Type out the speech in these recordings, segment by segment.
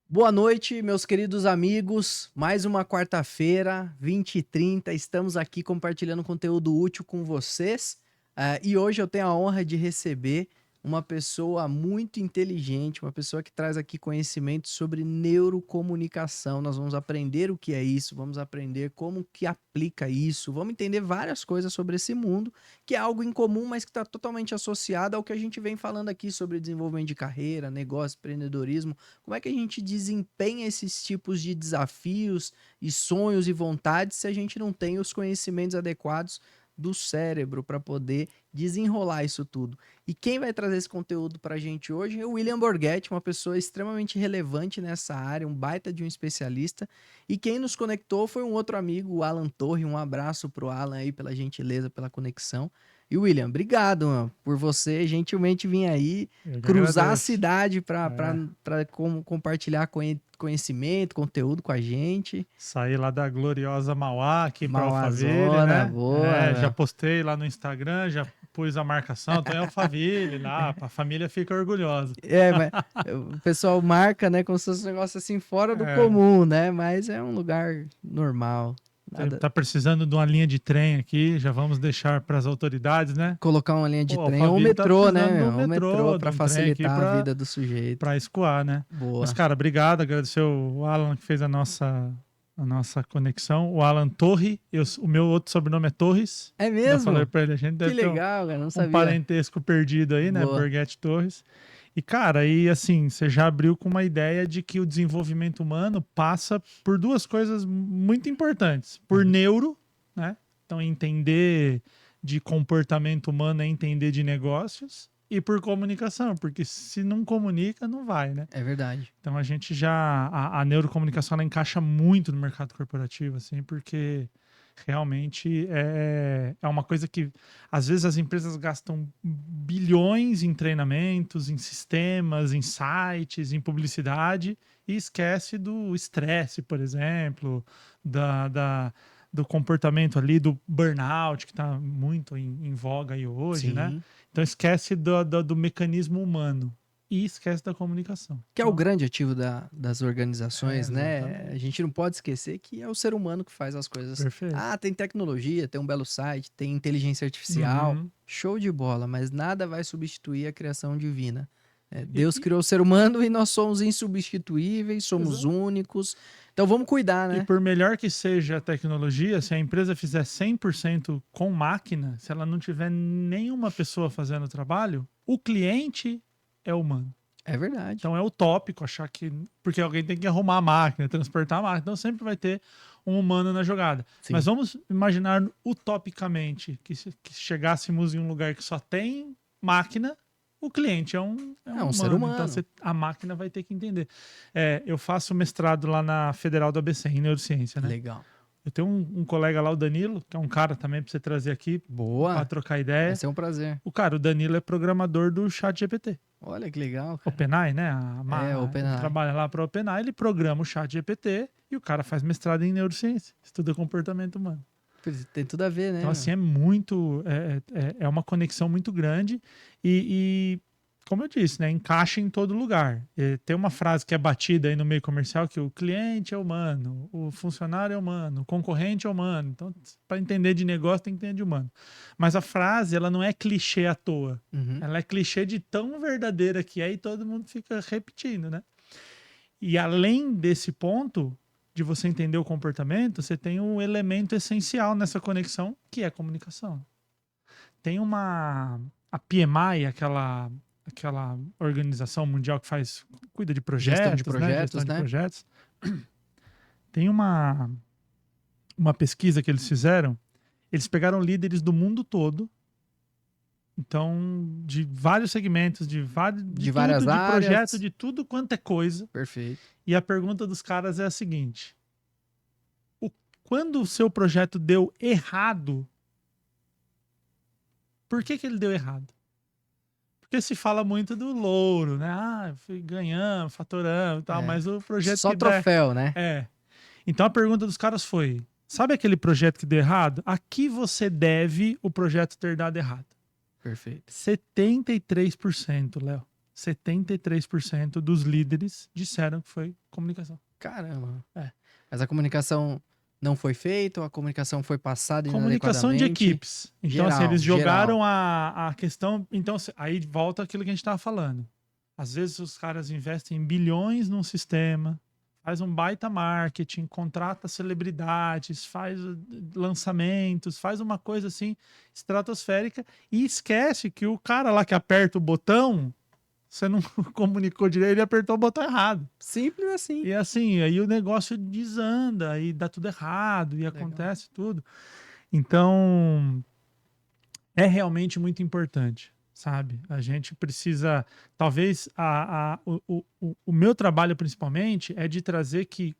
Boa noite, meus queridos amigos. Mais uma quarta-feira, 20h30. Estamos aqui compartilhando conteúdo útil com vocês. E hoje eu tenho a honra de receber uma pessoa muito inteligente, uma pessoa que traz aqui conhecimento sobre neurocomunicação. Nós vamos aprender o que é isso, vamos aprender como que aplica isso, vamos entender várias coisas sobre esse mundo, que é algo incomum, mas que está totalmente associado ao que a gente vem falando aqui sobre desenvolvimento de carreira, negócio, empreendedorismo. Como é que a gente desempenha esses tipos de desafios e sonhos e vontades se a gente não tem os conhecimentos adequados do cérebro para poder desenrolar isso tudo? E quem vai trazer esse conteúdo para a gente hoje é o William Borghetti, uma pessoa extremamente relevante nessa área, um baita de um especialista. E quem nos conectou foi um outro amigo, o Alan Torre. Um abraço pro Alan aí pela gentileza, pela conexão. E William, obrigado, mano, por você gentilmente vir aí Eu que cruzar a agradeço. cidade para É, compartilhar conhecimento, conteúdo com a gente. saí lá da gloriosa Mauá aqui para Alphaville, Mauazona, né? boa, Já meu. postei lá no Instagram, já pus a marcação, tô em Alphaville lá, a família fica orgulhosa. Mas o pessoal marca, né, como se fosse um negócio assim fora do É, comum, né? Mas é um lugar normal. Nada. tá precisando de uma linha de trem aqui, já vamos deixar para as autoridades, né? Colocar uma linha de Pô, trem ou um Alphaville tá metrô, precisando né, do meu? Um metrô metrô, de para um trem aqui facilitar a para vida do sujeito. escoar, né? Mas, Boa. cara, obrigado, agradecer o Alan que fez a nossa conexão. O Alan Torre, o meu outro sobrenome é Torres. É Ainda falei mesmo? pra ele, a gente Que deve ter legal, cara, não um sabia. parentesco perdido aí, né? Boa. Borghetti Torres. E, cara, aí assim, você já abriu com uma ideia de que o desenvolvimento humano passa por duas coisas muito importantes. Por Uhum. neuro, né? Então, entender de comportamento humano é entender de negócios. E por comunicação, porque se não comunica, não vai, né? É verdade. Então a gente já. A neurocomunicação ela encaixa muito no mercado corporativo, assim, porque realmente é uma coisa que às vezes as empresas gastam bilhões em treinamentos, em sistemas, em sites, em publicidade e esquece do estresse, por exemplo, do comportamento ali, do burnout, que está muito em voga aí hoje, né? Sim. Então esquece do mecanismo humano e esquece da comunicação. Que é o Então, grande ativo das organizações, né? A exatamente. gente não pode esquecer que é o ser humano que faz as coisas. Perfeito. Ah, tem tecnologia, tem um belo site, tem inteligência artificial, Uhum. show de bola, mas nada vai substituir a criação divina. E, Deus e, criou o ser humano e nós somos insubstituíveis, somos exato. únicos. Então vamos cuidar, E né? por melhor que seja a tecnologia, se a empresa fizer 100% com máquina, se ela não tiver nenhuma pessoa fazendo o trabalho, o cliente é humano. É verdade. Então é utópico achar que. Porque alguém tem que arrumar a máquina, transportar a máquina. Então sempre vai ter um humano na jogada. Mas Sim. vamos imaginar utopicamente que chegássemos em um lugar que só tem máquina, o cliente é É um um ser humano. Então humano. a máquina vai ter que entender. Eu faço mestrado lá na Federal do ABC, em neurociência, né? Legal. Eu tenho um colega lá, o Danilo, que é um cara também para você trazer aqui para Boa. trocar Vai ideia. ser um prazer. O Danilo é programador do ChatGPT. Olha que legal, cara. OpenAI, né? Ele OpenAI. trabalha lá para a OpenAI, ele programa o ChatGPT e o cara faz mestrado em neurociência, estuda comportamento humano. Tem tudo a ver, né, Então, meu? assim, é muito. É uma conexão muito grande e, como eu disse, né? Encaixa em todo lugar. Tem uma frase que é batida aí no meio comercial que o cliente é humano, o funcionário é humano, o concorrente é humano. Então, para entender de negócio, tem que entender de humano. Mas a frase, ela não é clichê à toa. Uhum. Ela é clichê de tão verdadeira que é e todo mundo fica repetindo, né? E além desse ponto de você entender o comportamento, você tem um elemento essencial nessa conexão, que é a comunicação. Tem a PMI, aquela organização mundial que cuida de Gestão de projetos, né? Gestão projetos, de né? projetos. Tem uma pesquisa que eles fizeram, eles pegaram líderes do mundo todo. Então, de vários segmentos, de De tudo, várias de projeto, áreas. de tudo quanto é coisa. Perfeito. E a pergunta dos caras é a seguinte: quando o seu projeto deu errado, por que ele deu errado? Porque se fala muito do louro, né? Fui ganhando, faturando e tal, É. mas o projeto Só que der. troféu, né? Então a pergunta dos caras foi: sabe aquele projeto que deu errado? A que você deve o projeto ter dado errado? Perfeito. 73%, Léo. 73% dos líderes disseram que foi comunicação. Caramba. É. Mas a comunicação não foi feita, ou a comunicação foi passada Comunicação de inadequadamente? equipes. Então, assim, Geral, eles jogaram geral. a questão. Então, aí volta aquilo que a gente estava falando. Às vezes os caras investem bilhões num sistema, faz um baita marketing, contrata celebridades, faz lançamentos, faz uma coisa assim estratosférica e esquece que o cara lá que aperta o botão, você não comunicou direito, ele apertou o botão errado. Simples assim. E assim, aí o negócio desanda e dá tudo errado e acontece tudo. Então, é realmente muito importante, sabe? A gente precisa, talvez, o meu trabalho principalmente é de trazer que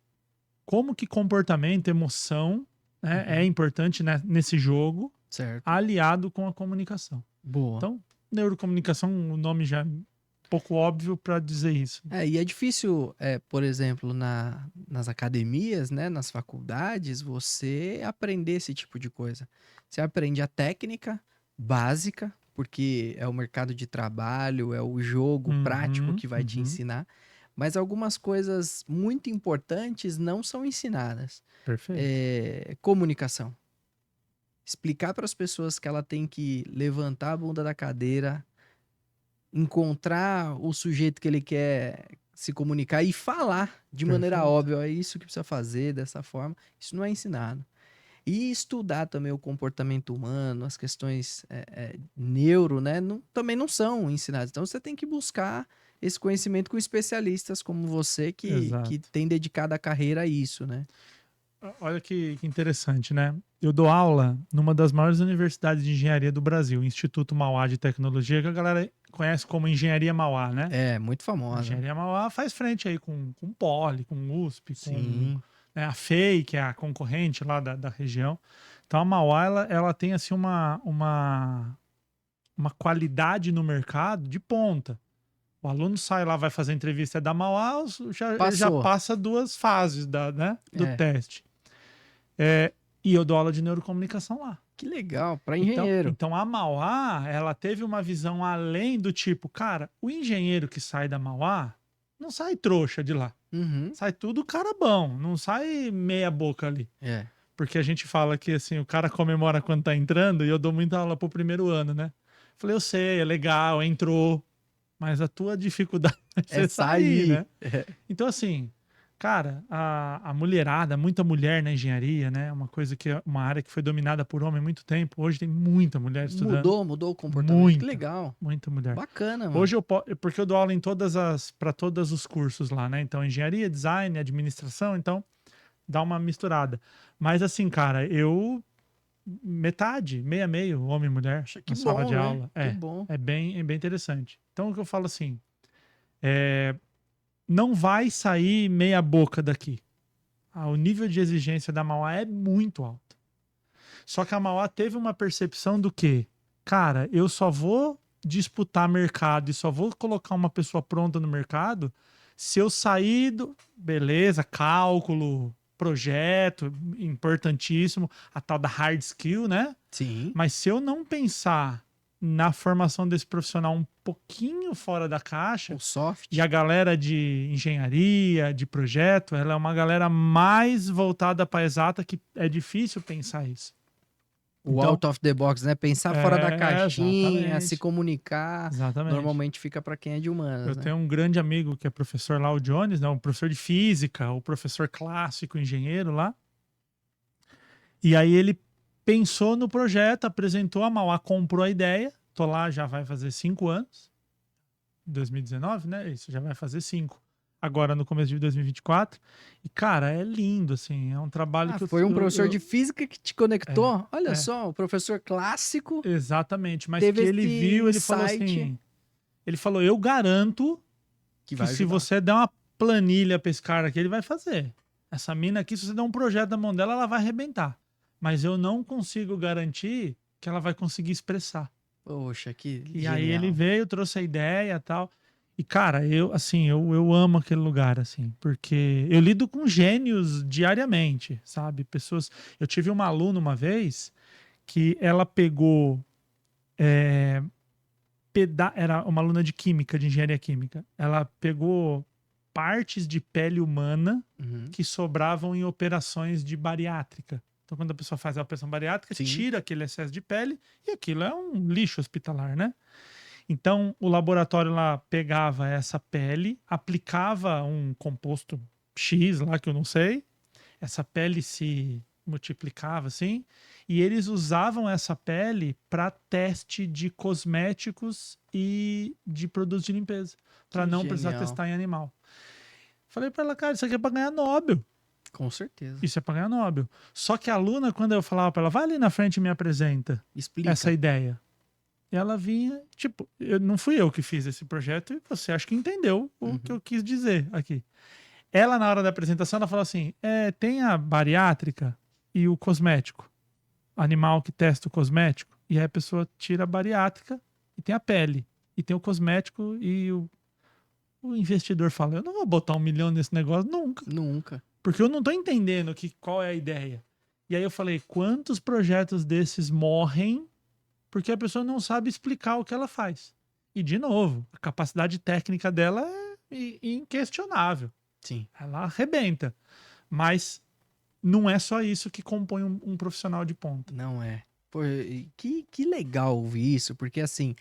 como que comportamento, emoção, né, é importante, né, nesse jogo, Certo. aliado com a comunicação. Boa. Então, neurocomunicação, o nome já é pouco óbvio para dizer isso. E é difícil, por exemplo, nas academias, né, nas faculdades, você aprender esse tipo de coisa. Você aprende a técnica básica, porque é o mercado de trabalho, é o jogo prático que vai te ensinar, mas algumas coisas muito importantes não são ensinadas. Perfeito. Comunicação. Explicar para as pessoas que ela tem que levantar a bunda da cadeira, encontrar o sujeito que ele quer se comunicar e falar de maneira Perfeito. óbvia, é isso que precisa fazer dessa forma. Isso não é ensinado. E estudar também o comportamento humano, as questões neuro, né? Também não são ensinadas. Então você tem que buscar esse conhecimento com especialistas como você que tem dedicado a carreira a isso, né? Olha que interessante, né? Eu dou aula numa das maiores universidades de engenharia do Brasil, Instituto Mauá de Tecnologia, que a galera conhece como Engenharia Mauá, né? É, muito famosa. Engenharia Mauá faz frente aí com Poli, com USP, Sim. com a FEI, que é a concorrente lá da região. Então a Mauá, ela tem assim uma qualidade no mercado de ponta. O aluno sai lá, vai fazer entrevista da Mauá, ele já passa 2 fases do teste. E eu dou aula de neurocomunicação lá. Que legal, para engenheiro. Então a Mauá, ela teve uma visão além do tipo, cara, o engenheiro que sai da Mauá não sai trouxa de lá. Sai tudo cara bom, não sai meia boca ali. Porque a gente fala que assim, o cara comemora quando tá entrando e eu dou muita aula pro primeiro ano, né? Falei, eu sei, é legal, entrou, mas a tua dificuldade é sair, né? Então assim, cara, a mulherada, muita mulher na engenharia, né? Uma área que foi dominada por homem há muito tempo. Hoje tem muita mulher estudando. Mudou o comportamento. Que legal. Muita mulher. Bacana, mano. Hoje porque eu dou aula para todos os cursos lá, né? Então, engenharia, design, administração, então dá uma misturada. Mas assim, cara, metade, meio, homem e mulher na sala de aula. Que bom. É bem interessante. Então, o que eu falo assim, não vai sair meia boca daqui. O nível de exigência da Mauá é muito alto. Só que a Mauá teve uma percepção do que, cara, eu só vou disputar mercado e só vou colocar uma pessoa pronta no mercado se eu sair do... Beleza, cálculo, projeto, importantíssimo, a tal da hard skill, né? Sim. Mas se eu não pensar na formação desse profissional um pouquinho fora da caixa, o soft. E a galera de engenharia, de projeto, ela é uma galera mais voltada para exata, que é difícil pensar isso. O out of the box, né? Pensar fora da caixinha, exatamente. se comunicar. Exatamente. Normalmente fica para quem é de humanas. Eu tenho um grande amigo que é professor lá, o Jones, né? Um professor de física, o professor clássico, engenheiro lá. E aí ele pensou no projeto, apresentou, a Mauá comprou a ideia. Tô lá, já vai fazer 5 anos. 2019, né? Isso, já vai fazer 5. Agora no começo de 2024. E, cara, é lindo, assim. É um trabalho que foi um professor de física que te conectou? Olha só, o professor clássico. Exatamente. Mas que ele viu, ele falou assim... Ele falou, eu garanto que se você der uma planilha pra esse cara aqui, ele vai fazer. Essa mina aqui, se você der um projeto na mão dela, ela vai arrebentar. Mas eu não consigo garantir que ela vai conseguir expressar. Poxa, que E genial. aí ele veio, trouxe a ideia e tal. E, cara, eu amo aquele lugar, assim, porque eu lido com gênios diariamente, sabe? Pessoas... Eu tive uma aluna uma vez que ela pegou era uma aluna de química, de engenharia química. Ela pegou partes de pele humana que sobravam em operações de bariátrica. Então, quando a pessoa faz a operação bariátrica, Sim. tira aquele excesso de pele e aquilo é um lixo hospitalar, né? Então, o laboratório lá pegava essa pele, aplicava um composto X lá, que eu não sei, essa pele se multiplicava assim, e eles usavam essa pele para teste de cosméticos e de produtos de limpeza, para não precisar genial. testar em animal. Falei para ela, cara, isso aqui é para ganhar Nobel. Com certeza. Isso é para ganhar Nobel. Só que a aluna, quando eu falava para ela, vai ali na frente e me apresenta Explica. essa ideia. E ela vinha, tipo, não fui eu que fiz esse projeto e você acho que entendeu o que eu quis dizer aqui. Ela, na hora da apresentação, ela falou assim, tem a bariátrica e o cosmético. Animal que testa o cosmético. E aí a pessoa tira a bariátrica e tem a pele. E tem o cosmético e o investidor fala, eu não vou botar 1 milhão nesse negócio nunca. Nunca. Porque eu não tô entendendo qual é a ideia. E aí eu falei, quantos projetos desses morrem porque a pessoa não sabe explicar o que ela faz? E, de novo, a capacidade técnica dela é inquestionável. Sim. Ela arrebenta. Mas não é só isso que compõe um profissional de ponta. Não é. Pô, que legal ouvir isso, porque assim,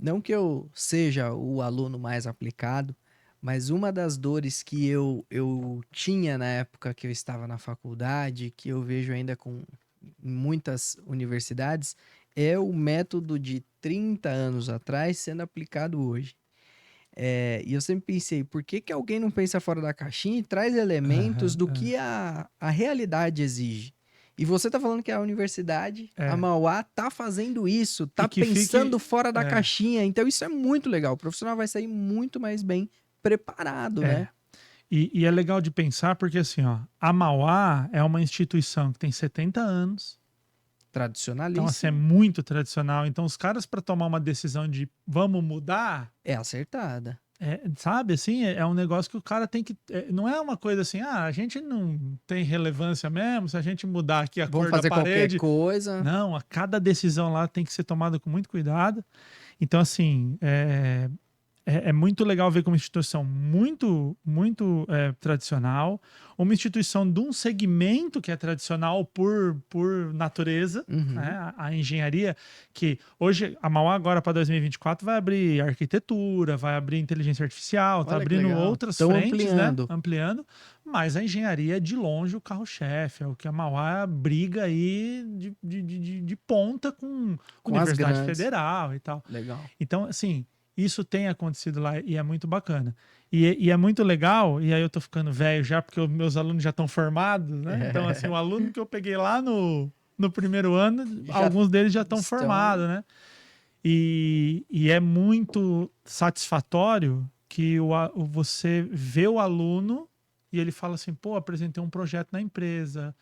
não que eu seja o aluno mais aplicado, mas uma das dores que eu tinha na época que eu estava na faculdade, que eu vejo ainda em muitas universidades, é o método de 30 anos atrás sendo aplicado hoje. E eu sempre pensei, por que alguém não pensa fora da caixinha e traz elementos do que a realidade exige? E você tá falando que a universidade, a Mauá, tá fazendo isso, tá pensando fora da caixinha. Então isso é muito legal. O profissional vai sair muito mais bem preparado, né? E é legal de pensar porque, assim, ó, a Mauá é uma instituição que tem 70 anos. Tradicionalíssimo. Então, assim, é muito tradicional. Então, os caras, para tomar uma decisão de vamos mudar... É acertada. Sabe, assim, é um negócio que o cara tem que... não é uma coisa assim, a gente não tem relevância mesmo, se a gente mudar aqui a cor da parede... Vamos fazer qualquer coisa. Não, a cada decisão lá tem que ser tomada com muito cuidado. Então, assim, é muito legal ver como uma instituição muito tradicional, uma instituição de um segmento que é tradicional por natureza, né? A engenharia, que hoje, a Mauá agora para 2024 vai abrir arquitetura, vai abrir inteligência artificial, está abrindo outras frentes, ampliando, mas a engenharia é de longe o carro-chefe, é o que a Mauá briga aí de ponta com Universidade Federal e tal. Legal. Então, assim... Isso tem acontecido lá e é muito bacana. E é muito legal, e aí eu tô ficando velho já, porque os meus alunos já estão formados, né? Então, assim, o aluno que eu peguei lá no primeiro ano, alguns deles já estão formados, né? E é muito satisfatório que você vê o aluno e ele fala assim, pô, apresentei um projeto na empresa,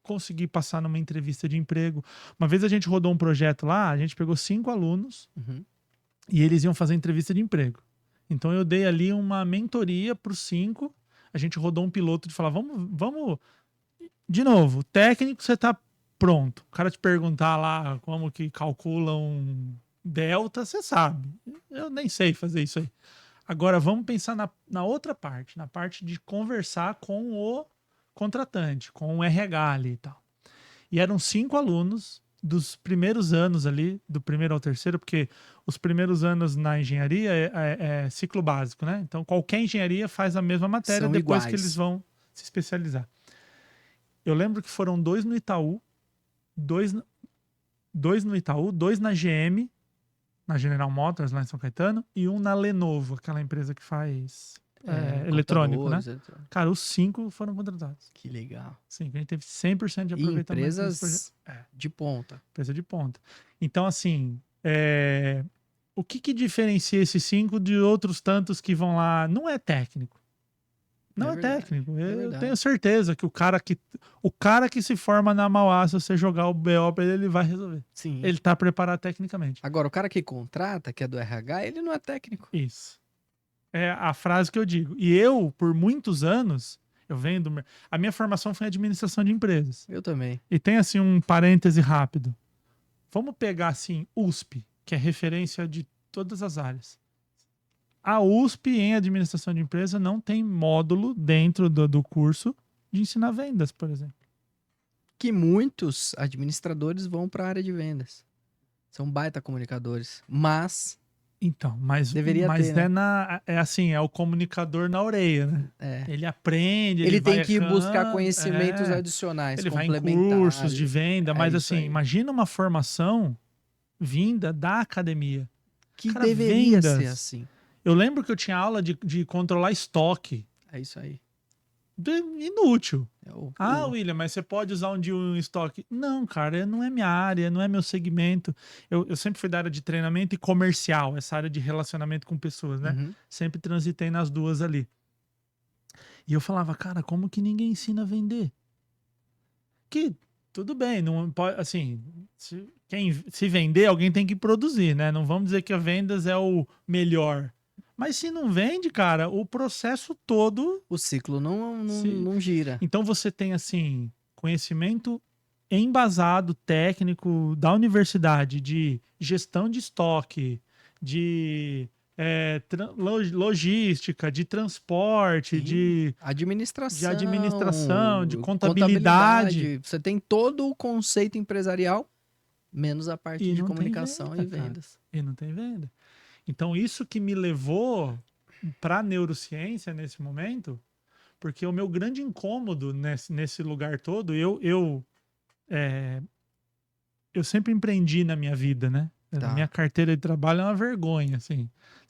consegui passar numa entrevista de emprego. Uma vez a gente rodou um projeto lá, a gente pegou 5 alunos, e eles iam fazer entrevista de emprego. Então eu dei ali uma mentoria para os 5. A gente rodou um piloto de falar, vamos... De novo, técnico, você tá pronto. O cara te perguntar lá como que calcula um delta, você sabe. Eu nem sei fazer isso aí. Agora vamos pensar na outra parte, na parte de conversar com o contratante, com o RH ali e tal. E eram 5 alunos dos primeiros anos ali, do primeiro ao terceiro, porque os primeiros anos na engenharia é ciclo básico, né? Então, qualquer engenharia faz a mesma matéria. São depois iguais. Que eles vão se especializar. Eu lembro que foram 2 no Itaú, 2 no Itaú, 2 na GM, na General Motors, lá em São Caetano, e 1 na Lenovo, aquela empresa que faz eletrônico, né? Cara, os 5 foram contratados. Que legal. Sim, a gente teve 100% de aproveitamento. E empresas de ponta. Empresa de ponta. Então, assim, o que diferencia esses 5 de outros tantos que vão lá? Não é técnico. Não é técnico. Eu tenho certeza que o cara que se forma na Mauá, se você jogar o BO pra ele vai resolver. Sim. Ele tá preparado tecnicamente. Agora, o cara que contrata, que é do RH, ele não é técnico. Isso. É a frase que eu digo. E eu, por muitos anos, a minha formação foi em administração de empresas. Eu também. E tem, assim, um parêntese rápido. Vamos pegar, assim, USP. que é referência de todas as áreas. A USP em administração de empresa não tem módulo dentro do curso de ensinar vendas, por exemplo. Que muitos administradores vão para a área de vendas. São baita comunicadores. Mas Então, mas deveria ter, né? é assim, é o comunicador na orelha, né? É. Ele aprende, Ele tem vai que buscar errando, conhecimentos adicionais, ele vai em complementares. cursos de venda, mas isso assim, aí. imagina uma formação vinda da academia. Que Cara, deveria vendas. ser assim. Eu lembro que eu tinha aula de controlar estoque. É isso aí. Inútil. Ah, William, mas você pode usar um estoque. Não, cara, não é minha área, não é meu segmento. Eu sempre fui da área de treinamento e comercial, essa área de relacionamento com pessoas, né? Uhum. Sempre transitei nas duas ali. E eu falava, cara, como que ninguém ensina a vender? Que tudo bem, não pode, assim, se vender, alguém tem que produzir, né? Não vamos dizer que a vendas é o melhor. Mas se não vende, cara, o processo todo... O ciclo não gira. Então você tem, assim, conhecimento embasado, técnico, da universidade, de gestão de estoque, de logística, de transporte, Sim. de administração, de contabilidade. Você tem todo o conceito empresarial, menos a parte de comunicação e vendas. E não tem venda. Então, isso que me levou para a neurociência nesse momento, porque o meu grande incômodo nesse lugar todo, eu sempre empreendi na minha vida, né? Tá. Minha carteira de trabalho é uma vergonha, assim.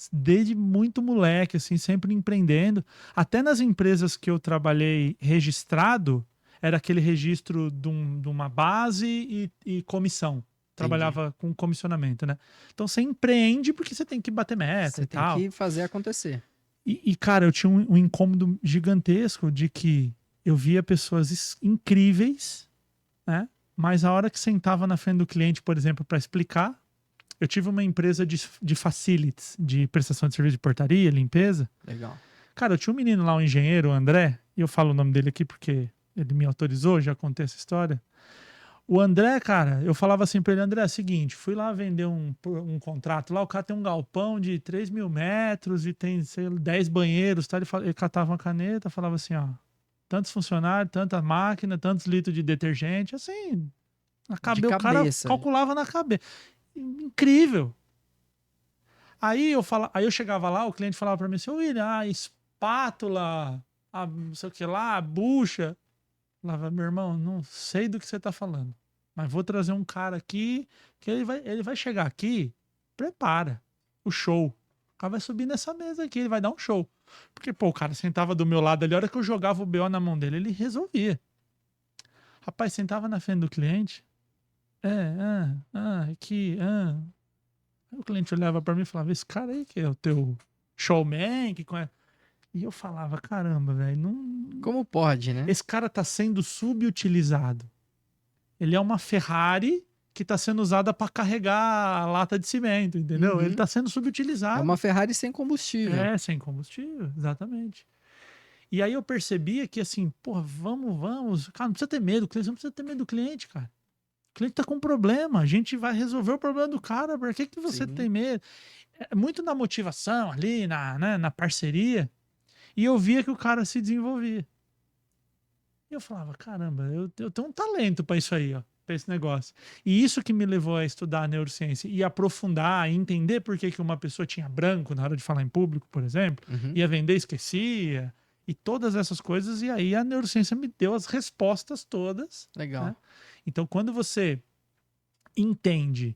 Desde muito moleque, assim, sempre empreendendo. Até nas empresas que eu trabalhei registrado, era aquele registro de uma base e comissão. Trabalhava com comissionamento, né? Então você empreende porque você tem que bater meta e tal. Você tem que fazer acontecer. E, cara, eu tinha um incômodo gigantesco de que eu via pessoas incríveis, né? Mas a hora que sentava na frente do cliente, por exemplo, para explicar, eu tive uma empresa de facilities, de prestação de serviço de portaria, limpeza. Legal. Cara, eu tinha um menino lá, um engenheiro, o André, e eu falo o nome dele aqui porque ele me autorizou, já contei essa história. O André, cara, eu falava assim pra ele, André, é o seguinte, fui lá vender um contrato lá, o cara tem um galpão de 3 mil metros e tem, sei lá, 10 banheiros, tá? Ele catava uma caneta, falava assim, ó, tantos funcionários, tanta máquina, tantos litros de detergente, assim, o cara calculava na cabeça. Incrível. Aí eu chegava lá, o cliente falava pra mim assim, William, a espátula, não sei o que lá, a bucha. Falava, meu irmão, não sei do que você tá falando, mas vou trazer um cara aqui que ele vai chegar aqui, prepara o show. O cara vai subir nessa mesa aqui, ele vai dar um show. Porque, pô, o cara sentava do meu lado ali, a hora que eu jogava o BO na mão dele, ele resolvia. Rapaz, sentava na frente do cliente. Aqui. Aí o cliente olhava pra mim e falava, esse cara aí que é o teu showman, que conhece. E eu falava, caramba, velho, não... Como pode, né? Esse cara tá sendo subutilizado. Ele é uma Ferrari que tá sendo usada para carregar a lata de cimento, entendeu? Uhum. Ele tá sendo subutilizado. É uma Ferrari sem combustível. Sem combustível, exatamente. E aí eu percebia que assim, porra, vamos. Cara, não precisa ter medo, você não precisa ter medo do cliente, cara. O cliente tá com um problema, a gente vai resolver o problema do cara, por que você tem medo? É muito na motivação ali, na parceria. E eu via que o cara se desenvolvia. E eu falava, caramba, eu tenho um talento para isso aí, ó, para esse negócio. E isso que me levou a estudar a neurociência e aprofundar, e entender por que uma pessoa tinha branco na hora de falar em público, por exemplo, ia vender, esquecia, e todas essas coisas. E aí a neurociência me deu as respostas todas. Legal. Né? Então, quando você entende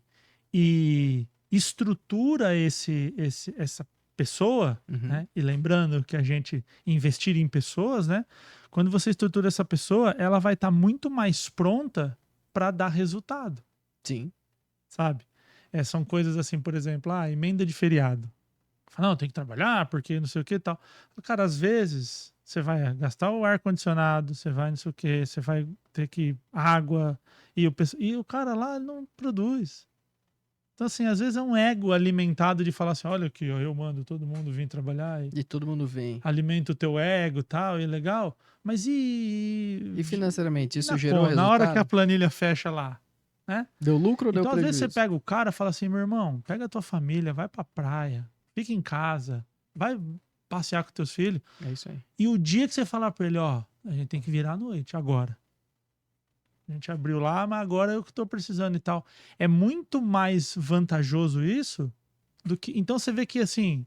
e estrutura essa pessoa, né? E lembrando que a gente investir em pessoas, né? Quando você estrutura essa pessoa, ela vai estar muito mais pronta para dar resultado. Sim. Sabe? São coisas assim, por exemplo, emenda de feriado. Fala, não, tem que trabalhar porque não sei o que e tal. Cara, às vezes você vai gastar o ar-condicionado, você vai não sei o que, você vai ter que água, e o cara lá não produz. Então, assim, às vezes é um ego alimentado de falar assim, olha aqui, ó, eu mando todo mundo vir trabalhar. E todo mundo vem. Alimenta o teu ego e tal, e legal. Mas E financeiramente, isso gerou resultado? Na hora que a planilha fecha lá, né? Deu lucro ou deu Então, às vezes, prejuízo? você pega o cara e fala assim, meu irmão, pega a tua família, vai pra praia, fica em casa, vai passear com teus filhos, É isso aí. e o dia que você falar pra ele, ó, a gente tem que virar à noite, agora. A gente abriu lá, mas agora é o que tô precisando e tal. É muito mais vantajoso isso do que... Então, você vê que, assim,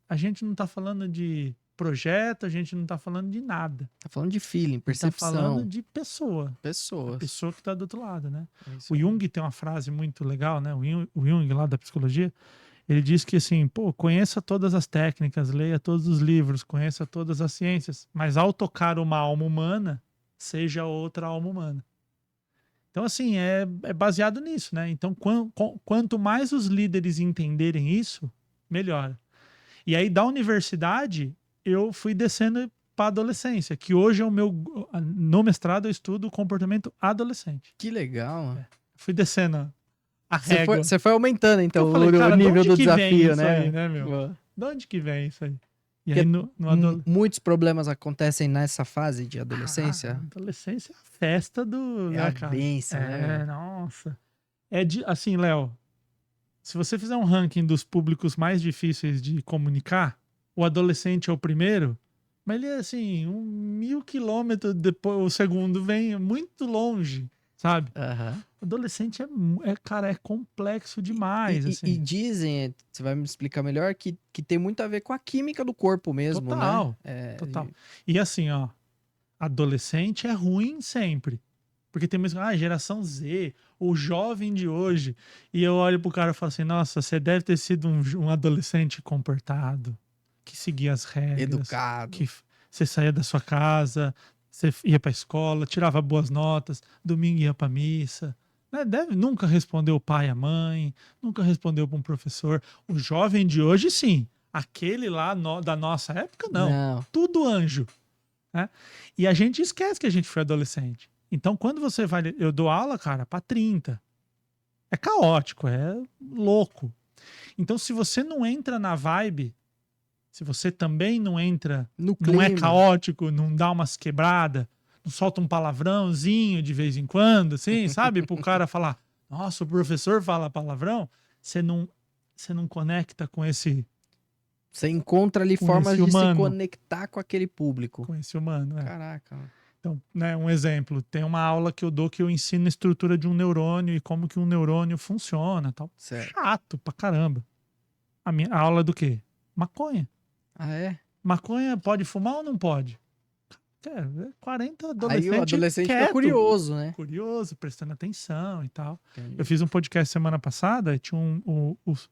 a gente não tá falando de projeto, a gente não tá falando de nada. Tá falando de feeling, A gente tá falando percepção. de pessoa. A Pessoas. pessoa que tá do outro lado, né? É isso O aí. Jung tem uma frase muito legal, né? O Jung lá da psicologia, ele diz que assim, pô, conheça todas as técnicas, leia todos os livros, conheça todas as ciências, mas ao tocar uma alma humana, seja outra alma humana. Então, assim, é baseado nisso, né? Então, quanto mais os líderes entenderem isso, melhor. E aí, da universidade, eu fui descendo para adolescência, que hoje é o meu... No mestrado, eu estudo comportamento adolescente. Que legal, mano. Fui descendo a régua. Você foi aumentando, então, Eu falei, o cara, de nível onde do que vem desafio, isso né? aí, né, meu? Boa. De onde que vem isso aí? E Porque aí, no Muitos problemas acontecem nessa fase de adolescência. adolescência é a festa do... É né, a cara? bênção, né? Nossa. Assim, Léo, se você fizer um ranking dos públicos mais difíceis de comunicar, o adolescente é o primeiro, mas ele é assim, 1.000 quilômetros depois, o segundo vem muito longe, sabe? Aham. O adolescente cara, é complexo demais, E assim. dizem, você vai me explicar melhor, que tem muito a ver com a química do corpo mesmo, Total, né? É, total. E assim, ó, adolescente é ruim sempre. Porque tem mais, geração Z, o jovem de hoje. E eu olho pro cara e falo assim, nossa, você deve ter sido um adolescente comportado, que seguia as regras, educado. que você saía da sua casa, você ia pra escola, tirava boas notas, domingo ia pra missa. Né? Nunca respondeu o pai e a mãe, nunca respondeu para um professor. O jovem de hoje, sim. Aquele lá da nossa época, não. Não. Tudo anjo. Né? E a gente esquece que a gente foi adolescente. Então, quando você vai... Eu dou aula, cara, para 30. É caótico, é louco. Então, se você não entra na vibe, se você também não entra, No não é clima. caótico, não dá umas quebradas, não solta um palavrãozinho de vez em quando, assim, sabe? Pro cara falar, nossa, o professor fala palavrão, você não conecta com esse... Você encontra ali Com formas esse de se humano. conectar com aquele público. Com esse humano, é. Caraca. Então, né, um exemplo, tem uma aula que eu dou que eu ensino a estrutura de um neurônio e como que um neurônio funciona, tal. Certo. Chato pra caramba. A aula é do quê? Maconha. Ah, é? Maconha pode fumar ou não pode? 40 adolescentes Aí o adolescente fica quieto, curioso, né? curioso, prestando atenção e tal. Entendi. Eu fiz um podcast semana passada, tinha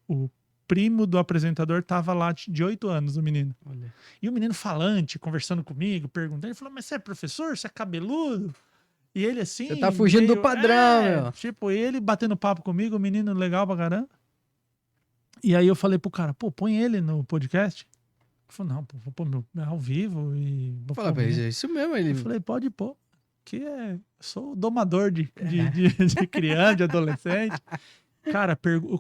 o primo do apresentador tava lá de 8 anos, o menino. Olha. E o menino falante, conversando comigo, perguntando, ele falou, mas você é professor? Você é cabeludo? E ele assim... Você tá fugindo do padrão, meu. Tipo, ele batendo papo comigo, o menino legal pra caramba. E aí eu falei pro cara, pô, põe ele no podcast. Ele falou, não, pô, vou pôr meu ao vivo e... vou Fala pôr pra ele, é isso mesmo. Ele... Eu falei, pode pôr. Que sou domador de criança, de adolescente. Cara,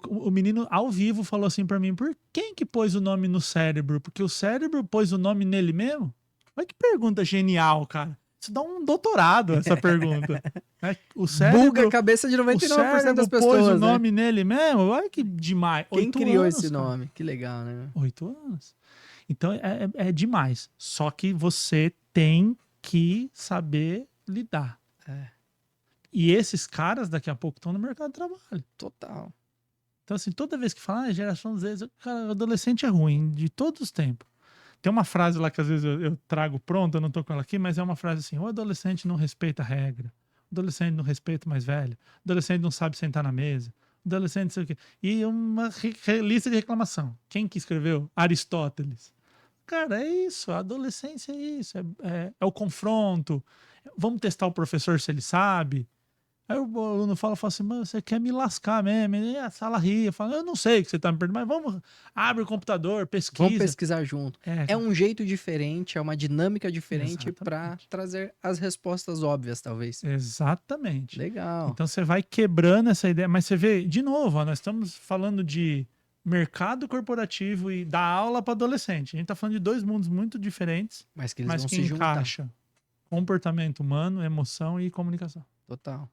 o menino ao vivo falou assim pra mim, por quem que pôs o nome no cérebro? Porque o cérebro pôs o nome nele mesmo? Olha que pergunta genial, cara. Isso dá um doutorado, essa pergunta. Né? O cérebro, Buga a cabeça de 99% o cérebro das pessoas, pôs o né? nome nele mesmo? Olha que demais. Quem 8 criou anos, esse cara. nome? Que legal, né? 8 anos. Então é demais. Só que você tem que saber lidar. É. E esses caras daqui a pouco estão no mercado de trabalho. Total. Então, assim, toda vez que fala, geração Z, cara, adolescente é ruim, de todos os tempos. Tem uma frase lá que às vezes eu trago pronta, eu não tô com ela aqui, mas é uma frase assim: o adolescente não respeita a regra, o adolescente não respeita o mais velho, o adolescente não sabe sentar na mesa, o adolescente não sei o quê. E uma lista de reclamação. Quem que escreveu? Aristóteles. Cara, é isso, a adolescência é isso, é o confronto. Vamos testar o professor se ele sabe. Aí o aluno fala assim, mano, você quer me lascar mesmo? E a sala ria, fala, eu não sei o que você tá me perguntando, mas vamos, abre o computador, pesquisa. Vamos pesquisar junto. É um jeito diferente, é uma dinâmica diferente para trazer as respostas óbvias, talvez. Exatamente. Legal. Então você vai quebrando essa ideia, mas você vê, de novo, ó, nós estamos falando de mercado corporativo e dar aula para adolescente. A gente tá falando de dois mundos muito diferentes, mas que eles mas vão que se juntar. encaixa comportamento humano, emoção e comunicação. Total.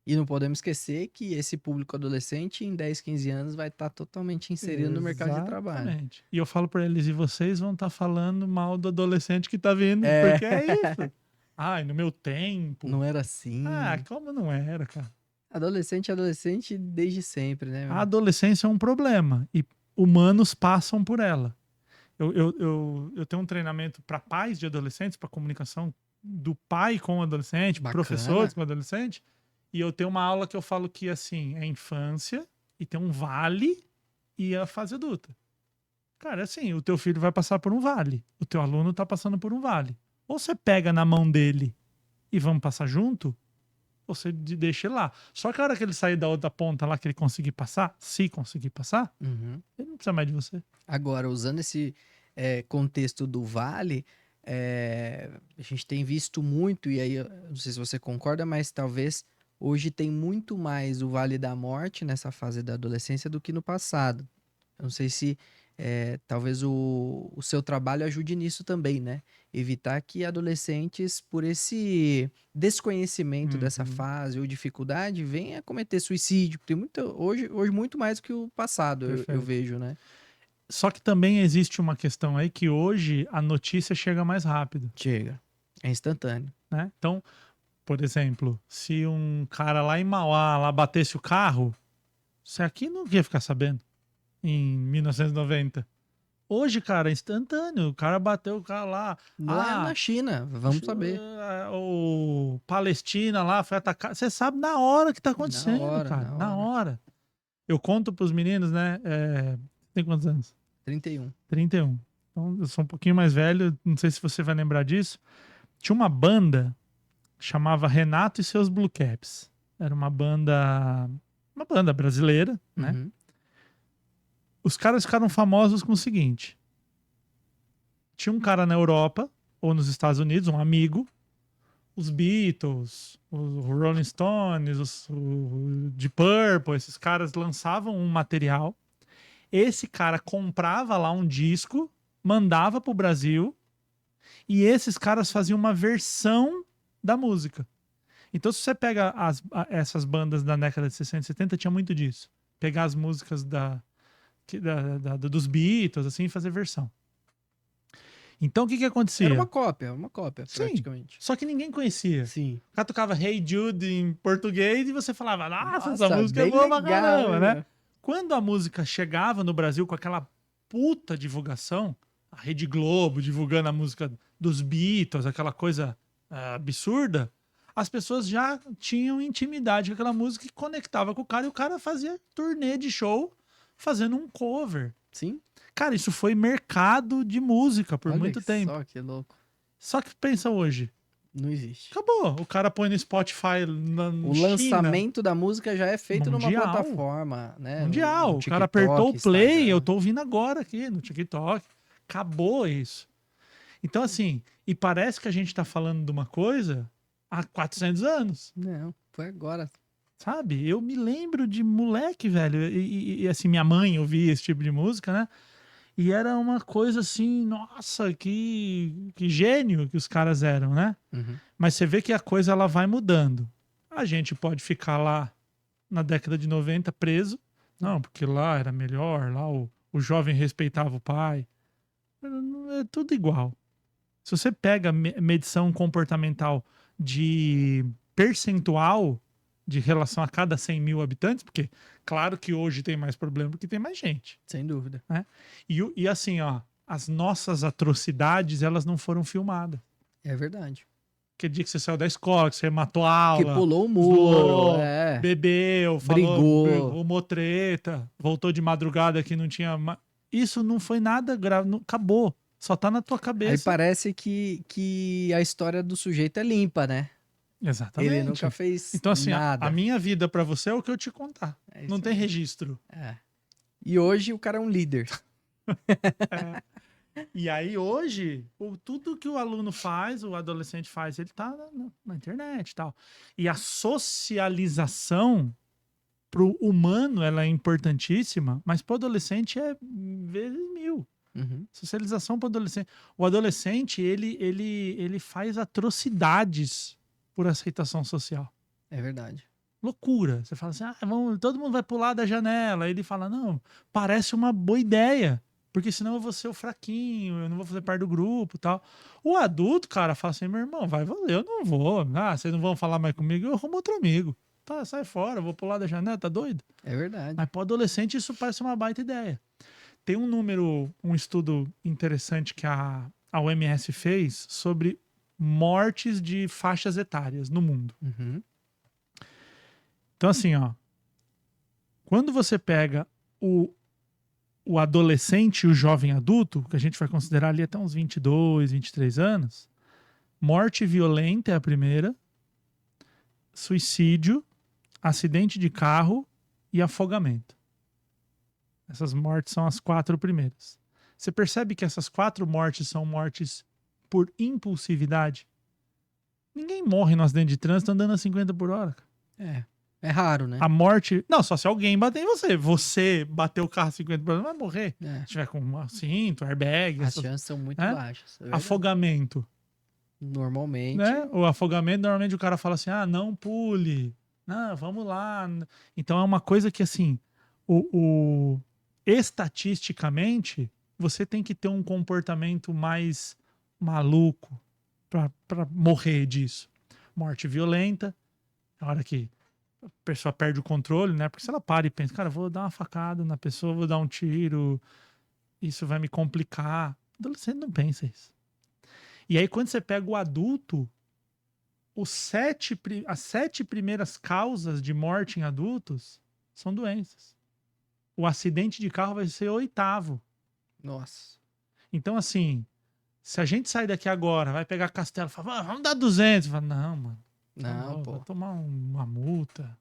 E não podemos esquecer que esse público adolescente, em 10, 15 anos, vai estar totalmente inserido no mercado de trabalho. Exatamente. E eu falo pra eles, e vocês vão estar falando mal do adolescente que tá vindo, É. porque é isso. Ai, no meu tempo. Não era assim. Ah, como não era, cara? Adolescente é adolescente desde sempre, né? A adolescência é um problema e humanos passam por ela. Eu tenho um treinamento para pais de adolescentes, para comunicação do pai com o adolescente, Bacana. professores com o adolescente, e eu tenho uma aula que eu falo que, assim, é infância, e tem um vale e a fase adulta. Cara, assim, o teu filho vai passar por um vale, o teu aluno tá passando por um vale. Ou você pega na mão dele e vamos passar junto, ou você deixa ele lá. Só que a hora que ele sair da outra ponta lá, que ele conseguir passar, se conseguir passar, Uhum. ele não precisa mais de você. Agora, usando esse contexto do vale, a gente tem visto muito, e aí eu não sei se você concorda, mas talvez hoje tem muito mais o vale da morte nessa fase da adolescência do que no passado. Eu não sei se talvez o seu trabalho ajude nisso também, né? Evitar que adolescentes, por esse desconhecimento dessa Uhum. fase ou dificuldade, venham a cometer suicídio. Tem hoje muito mais do que o passado, eu Perfeito. vejo, né? Só que também existe uma questão aí que hoje a notícia chega mais rápido, Chega. É instantâneo. né? Então, por exemplo, se um cara lá em Mauá lá batesse o carro, você aqui não ia ficar sabendo em 1990. Hoje, cara, é instantâneo. O cara bateu o carro lá. Lá na China, vamos saber. O Palestina lá foi atacado. Você sabe na hora que tá acontecendo, hora, cara. na Na hora. hora. Eu conto pros meninos, né? Tem quantos anos? 31. 31. Então, eu sou um pouquinho mais velho, não sei se você vai lembrar disso. Tinha uma banda chamava Renato e seus Blue Caps. Era uma banda brasileira, né? Uhum. Os caras ficaram famosos com o seguinte: tinha um cara na Europa ou nos Estados Unidos, um amigo, os Beatles, os Rolling Stones, o Deep Purple, esses caras lançavam um material. Esse cara comprava lá um disco, mandava pro Brasil, e esses caras faziam uma versão da música. Então, se você pega essas bandas da década de 60 e 70, tinha muito disso. Pegar as músicas dos Beatles, assim, e fazer versão. Então, o que acontecia? Era uma cópia, Sim, praticamente. só que ninguém conhecia. Sim. O cara tocava Hey Jude em português e você falava, nossa, essa Nossa, música é bem boa pra legal, caramba, né? né? Quando a música chegava no Brasil com aquela puta divulgação, a Rede Globo divulgando a música dos Beatles, aquela coisa absurda, as pessoas já tinham intimidade com aquela música e conectava com o cara, e o cara fazia turnê de show fazendo um cover. Sim. Cara, isso foi mercado de música por Olha muito tempo. Só que louco. Só que pensa hoje, Não existe. acabou. O cara põe no Spotify na O China, lançamento da música já é feito numa Mundial. plataforma, né? mundial. No O cara TikTok, apertou o play, Instagram. eu tô ouvindo agora aqui no TikTok. Acabou isso. Então, assim, e parece que a gente tá falando de uma coisa há 400 anos, Não, foi agora. sabe? Eu me lembro de moleque, velho, e assim, minha mãe ouvia esse tipo de música, né? E era uma coisa assim, nossa, que gênio que os caras eram, né? Uhum. Mas você vê que a coisa ela vai mudando. A gente pode ficar lá na década de 90 preso. Não, porque lá era melhor, lá o jovem respeitava o pai. É tudo igual. Se você pega medição comportamental de percentual de relação a cada 100 mil habitantes, porque claro que hoje tem mais problema porque tem mais gente. Sem dúvida. E assim, ó, as nossas atrocidades, elas não foram filmadas. É verdade. Aquele dia que você saiu da escola, que você matou a aula. Que pulou o muro, zoou, é. bebeu, Brigou. arrumou treta, voltou de madrugada que não tinha... Isso não foi nada grave, acabou. Só tá na tua Aí cabeça. parece que a história do sujeito é limpa, né? Exatamente. Ele nunca fez Então, assim, nada. a minha vida pra você é o que eu te contar. É isso Não tem aí. registro. É. E hoje o cara é um líder. E aí, hoje, tudo que o aluno faz, o adolescente faz, ele tá na internet e tal. E a socialização pro humano, ela é importantíssima, mas pro adolescente é vezes 1000. Uhum. Socialização pro adolescente. O adolescente, ele faz atrocidades por aceitação social. É verdade. Loucura. Você fala assim, todo mundo vai pular da janela. Aí ele fala, não, parece uma boa ideia. Porque senão eu vou ser o fraquinho, eu não vou fazer parte do grupo e tal. O adulto, cara, fala assim, meu irmão, vai valer, eu não vou. Vocês não vão falar mais comigo, eu arrumo outro amigo. Tá, sai fora, eu vou pular da janela, tá doido? É verdade. Mas pro adolescente isso parece uma baita ideia. Tem um estudo interessante que a OMS fez sobre mortes de faixas etárias no mundo. Uhum. Então, assim, ó, quando você pega o adolescente e o jovem adulto, que a gente vai considerar ali até uns 22, 23 anos, morte violenta é a primeira, suicídio, acidente de carro e afogamento. Essas mortes são as 4 primeiras. Você percebe que essas 4 mortes são mortes por impulsividade? Ninguém morre no acidente de trânsito andando a 50 por hora. É raro, né? A morte... Não, só se alguém bater em você. Você bater o carro a 50 por hora, vai morrer. Se tiver com um cinto, airbag... As chances são muito baixas. Afogamento. Normalmente... Né? O afogamento, normalmente o cara fala assim, não pule. Não, vamos lá. Então é uma coisa que, assim, estatisticamente, você tem que ter um comportamento mais maluco para morrer disso. Morte violenta, na hora que a pessoa perde o controle, né? Porque se ela para e pensa, cara, vou dar uma facada na pessoa, vou dar um tiro, isso vai me complicar. O adolescente não pensa isso. E aí, quando você pega o adulto, as 7 primeiras causas de morte em adultos são doenças. O acidente de carro vai ser o 8º. Nossa. Então, assim, se a gente sair daqui agora, vai pegar Castelo e falar, vamos dar 200. Fala, não, mano. Não, pô. Vou tomar uma multa.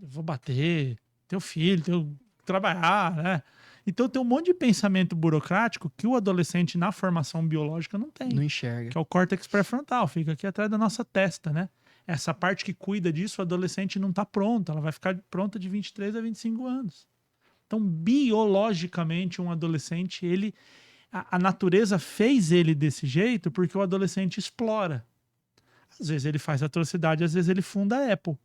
Eu vou bater. Teu filho, tenho que trabalhar, né? Então tem um monte de pensamento burocrático que o adolescente na formação biológica não tem. Não enxerga. Que é o córtex pré-frontal, fica aqui atrás da nossa testa, né? Essa parte que cuida disso, o adolescente não está pronta. Ela vai ficar pronta de 23 a 25 anos. Então, biologicamente, um adolescente, a natureza fez ele desse jeito porque o adolescente explora. Às vezes ele faz atrocidade, às vezes ele funda a Apple.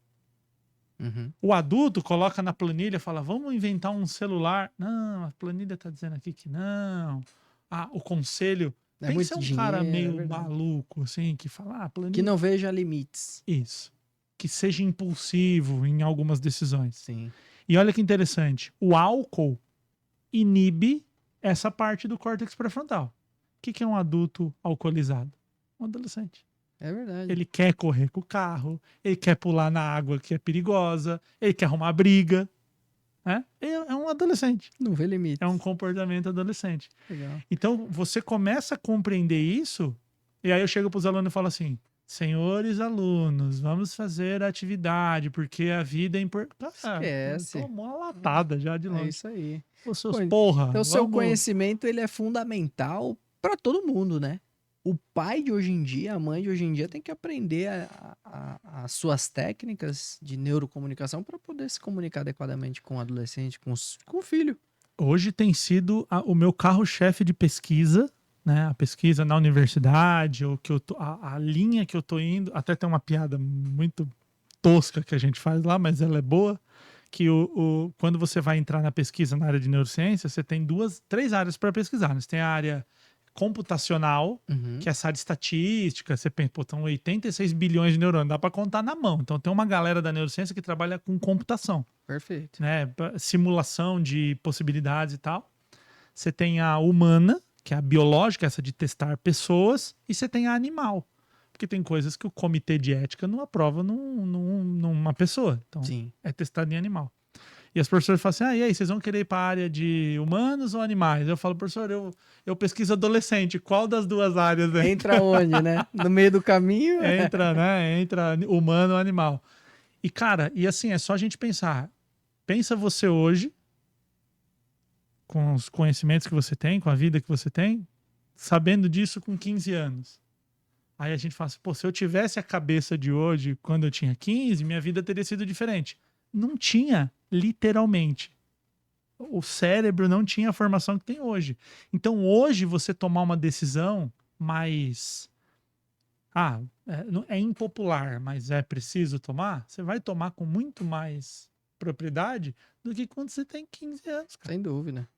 Uhum. O adulto coloca na planilha, fala, vamos inventar um celular. Não, a planilha está dizendo aqui que não. O conselho... É Tem que muito ser um dinheiro, cara meio verdade. maluco, assim, que fala, planilha... Que não veja limites. Isso. Que seja impulsivo em algumas decisões. Sim. E olha que interessante. O álcool inibe essa parte do córtex pré-frontal. O que é um adulto alcoolizado? Um adolescente. É verdade. Ele quer correr com o carro, ele quer pular na água que é perigosa, ele quer arrumar briga. Né? É um adolescente. Não vê limites. É um comportamento adolescente. Legal. Então, você começa a compreender isso, e aí eu chego para os alunos e falo assim, senhores alunos, vamos fazer a atividade, porque a vida é importante. Esquece. Tomou uma latada já de longe. É isso aí. Ô, seus porra. Então, o seu conhecimento, ele é fundamental para todo mundo, né? O pai de hoje em dia, a mãe de hoje em dia tem que aprender as suas técnicas de neurocomunicação para poder se comunicar adequadamente com o adolescente, com o filho. Hoje tem sido o meu carro-chefe de pesquisa, né? A pesquisa na universidade, ou que a linha que eu tô indo, até tem uma piada muito tosca que a gente faz lá, mas ela é boa, que quando você vai entrar na pesquisa na área de neurociência, você tem 3 áreas para pesquisar, né? Você tem a área computacional, que é essa área estatística, você pensa, estão 86 bilhões de neurônios, dá para contar na mão. Então tem uma galera da neurociência que trabalha com computação. Perfeito. Né? Simulação de possibilidades e tal. Você tem a humana, que é a biológica, essa de testar pessoas, e você tem a animal. Porque tem coisas que o comitê de ética não aprova numa pessoa. Então, Sim. é testado em animal. E as professoras falam assim, e aí, vocês vão querer ir para a área de humanos ou animais? Eu falo, professor, eu pesquiso adolescente, qual das 2 áreas entra? Entra onde, né? No meio do caminho? Entra, né? Entra humano ou animal. E, cara, e assim, é só a gente pensar. Pensa você hoje, com os conhecimentos que você tem, com a vida que você tem, sabendo disso com 15 anos. Aí a gente fala assim, se eu tivesse a cabeça de hoje, quando eu tinha 15, minha vida teria sido diferente. Não tinha, literalmente. O cérebro não tinha a formação que tem hoje. Então, hoje, você tomar uma decisão mais é impopular, mas é preciso tomar, você vai tomar com muito mais propriedade do que quando você tem 15 anos, cara. Sem dúvida.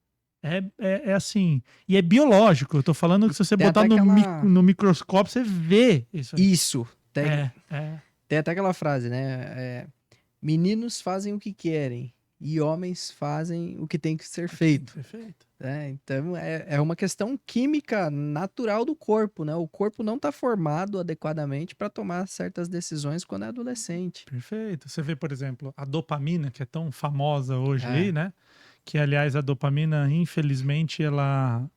É assim, e é biológico. Eu tô falando que se você Tem botar até aquela... no microscópio, você vê isso aí. Isso. Tem até aquela frase, né? Meninos fazem o que querem e homens fazem o que tem que ser feito. Perfeito. Então, é uma questão química natural do corpo, né? O corpo não está formado adequadamente para tomar certas decisões quando é adolescente. Perfeito. Você vê, por exemplo, a dopamina, que é tão famosa hoje É. aí, né? Que, aliás, a dopamina, infelizmente, ela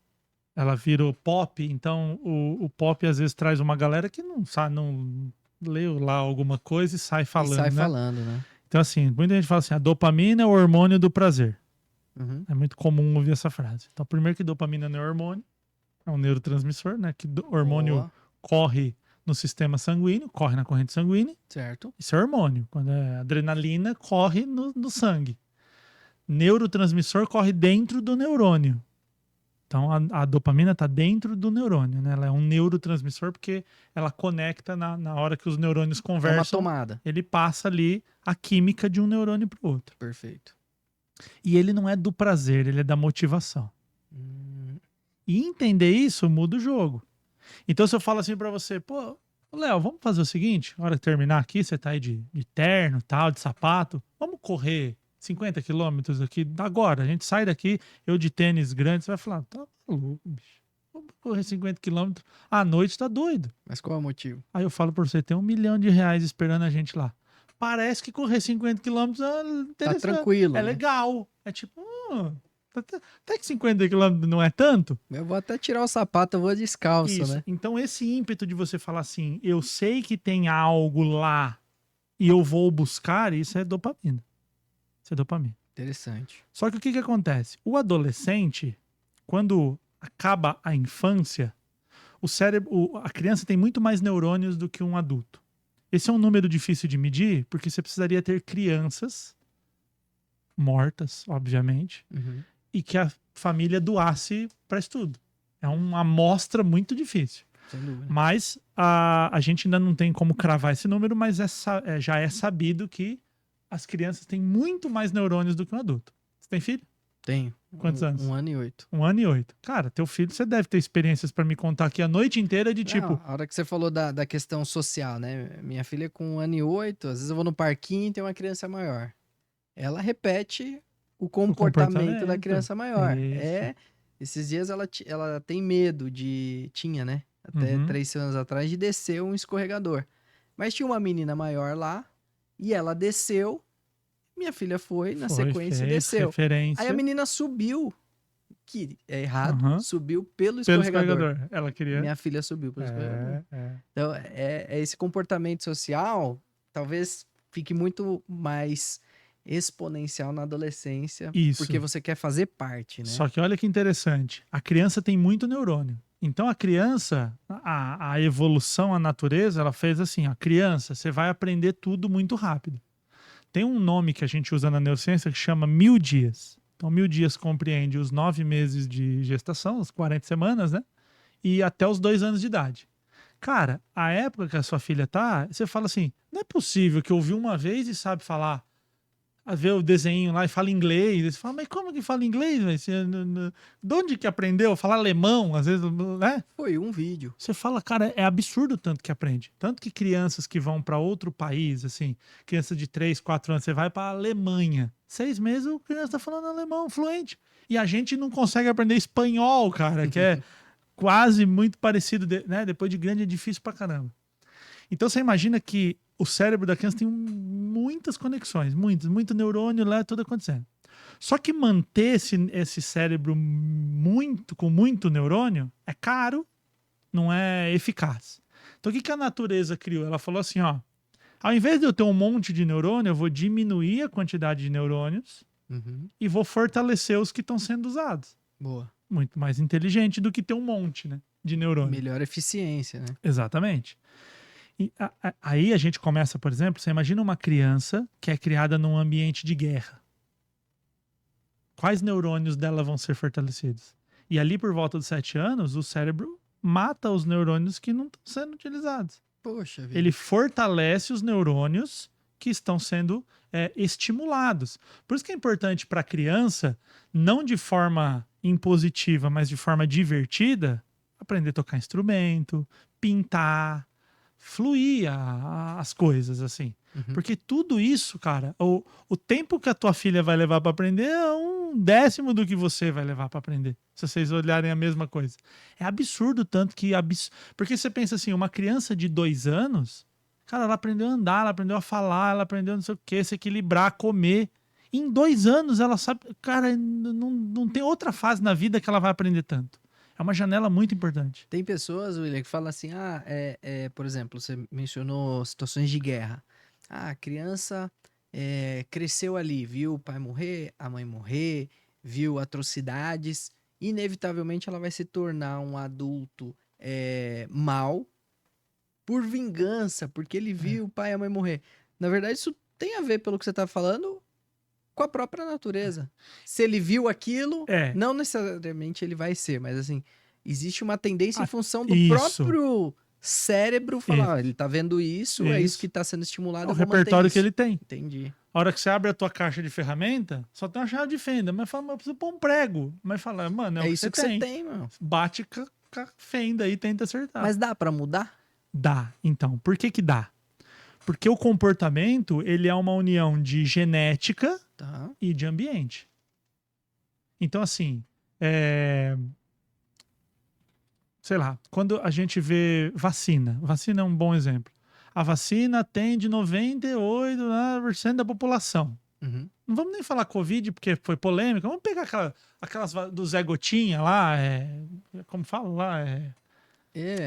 virou pop. Então, o pop, às vezes, traz uma galera que não sabe, não leu lá alguma coisa e sai falando, E sai né? falando, né? Então, assim, muita gente fala assim, a dopamina é o hormônio do prazer. Uhum. É muito comum ouvir essa frase. Então, primeiro que dopamina não é hormônio, é um neurotransmissor, né? Que o hormônio Boa. corre no sistema sanguíneo, corre na corrente sanguínea. Certo. Isso é hormônio. Quando é adrenalina, corre no sangue. Neurotransmissor corre dentro do neurônio. Então, a dopamina está dentro do neurônio, né? Ela é um neurotransmissor porque ela conecta na hora que os neurônios É uma conversam. tomada. Ele passa ali a química de um neurônio para o outro. Perfeito. E ele não é do prazer, ele é da motivação. E entender isso muda o jogo. Então, se eu falo assim para você, pô, Léo, vamos fazer o seguinte, na hora que terminar aqui, você tá aí de terno, tal, de sapato, vamos correr 50 quilômetros aqui agora. A gente sai daqui, eu de tênis grande, você vai falar, tá maluco, bicho. Vamos correr 50 quilômetros à noite, tá doido. Mas qual é o motivo? Aí eu falo pra você, tem R$1 milhão esperando a gente lá. Parece que correr 50 quilômetros é Tá interessante. tranquilo. É né? legal. É tipo, até que 50 quilômetros não é tanto. Eu vou até tirar o sapato, eu vou descalço, Isso. né? Então, esse ímpeto de você falar assim, eu sei que tem algo lá e eu vou buscar, isso é dopamina. Isso é dopamina. Interessante. Só que o que acontece? O adolescente, quando acaba a infância, o cérebro, a criança tem muito mais neurônios do que um adulto. Esse é um número difícil de medir, porque você precisaria ter crianças mortas, obviamente, Uhum. e que a família doasse para estudo. É uma amostra muito difícil. Sem dúvida. Mas a gente ainda não tem como cravar esse número, mas já é sabido que as crianças têm muito mais neurônios do que um adulto. Você tem filho? Tenho. Quantos anos? 1 ano e 8. 1 ano e 8. Cara, teu filho, você deve ter experiências para me contar aqui a noite inteira de tipo... Não, a hora que você falou da questão social, né? Minha filha com 1 ano e 8, às vezes eu vou no parquinho e tem uma criança maior. Ela repete o comportamento da criança maior. Isso. Esses dias ela tem medo tinha, né? Até 3 semanas atrás, de descer um escorregador. Mas tinha uma menina maior lá e ela desceu. Minha filha foi na sequência e desceu. Referência. Aí a menina subiu, que é errado, subiu pelo escorregador. Ela queria... Minha filha subiu pelo escorregador. Então, esse comportamento social talvez fique muito mais exponencial na adolescência, Isso. porque você quer fazer parte, né? Só que olha que interessante, a criança tem muito neurônio. Então a criança, a evolução, a natureza, ela fez assim, a criança, você vai aprender tudo muito rápido. Tem um nome que a gente usa na neurociência que chama 1000 dias. Então 1000 dias compreende os 9 meses de gestação, as 40 semanas, né? E até os 2 anos de idade. Cara, a época que a sua filha tá, você fala assim, não é possível que eu ouvi uma vez e sabe falar, vê o desenho lá e fala inglês. Você fala, mas como que fala inglês? De onde que aprendeu? Falar alemão, às vezes, né? Foi um vídeo. Você fala, cara, é absurdo o tanto que aprende. Tanto que crianças que vão para outro país, assim, criança de 3, 4 anos, você vai para Alemanha. 6 meses, a criança tá falando alemão fluente. E a gente não consegue aprender espanhol, cara, que é quase muito parecido, né? Depois de grande é difícil pra caramba. Então você imagina que o cérebro da criança tem muitas conexões, muito neurônio lá, tudo acontecendo. Só que manter esse cérebro com muito neurônio é caro, não é eficaz. Então o que a natureza criou? Ela falou assim, ó, ao invés de eu ter um monte de neurônio, eu vou diminuir a quantidade de neurônios e vou fortalecer os que estão sendo usados. Boa. Muito mais inteligente do que ter um monte, né, de neurônio. Melhor eficiência, né? Exatamente. E aí a gente começa, por exemplo, você imagina uma criança que é criada num ambiente de guerra. Quais neurônios dela vão ser fortalecidos? E ali por volta dos 7 anos, o cérebro mata os neurônios que não estão sendo utilizados. Poxa vida. Ele fortalece os neurônios que estão sendo estimulados. Por isso que é importante para a criança, não de forma impositiva, mas de forma divertida, aprender a tocar instrumento, pintar, fluir as coisas, assim. Uhum. Porque tudo isso, cara, o tempo que a tua filha vai levar para aprender é 1/10 do que você vai levar para aprender. Se vocês olharem a mesma coisa. É absurdo tanto que... Porque você pensa assim, uma criança de 2 anos, cara, ela aprendeu a andar, ela aprendeu a falar, ela aprendeu não sei o quê, se equilibrar, comer. Em 2 anos ela sabe... Cara, não tem outra fase na vida que ela vai aprender tanto. É uma janela muito importante. Tem pessoas, William, que falam assim, por exemplo, você mencionou situações de guerra. A criança cresceu ali, viu o pai morrer, a mãe morrer, viu atrocidades, inevitavelmente ela vai se tornar um adulto mau por vingança, porque ele viu o pai e a mãe morrer. Na verdade, isso tem a ver, pelo que você tá falando, com a própria natureza. Se ele viu aquilo, não necessariamente ele vai ser, mas assim, existe uma tendência em função do próprio cérebro falar, ele tá vendo isso, é isso que tá sendo estimulado. É o repertório que ele tem. Entendi. A hora que você abre a tua caixa de ferramenta, só tem uma chave de fenda. Mas fala, mas eu preciso pôr um prego. Mas fala, mano, é o que isso você tem, mano. Bate com a fenda aí e tenta acertar. Mas dá pra mudar? Dá. Então, por que dá? Porque o comportamento, ele é uma união de genética e de ambiente. Então, assim, sei lá, quando a gente vê vacina é um bom exemplo. A vacina atende 98% da população. Uhum. Não vamos nem falar Covid, porque foi polêmica. Vamos pegar aquelas do Zé Gotinha lá, como fala lá?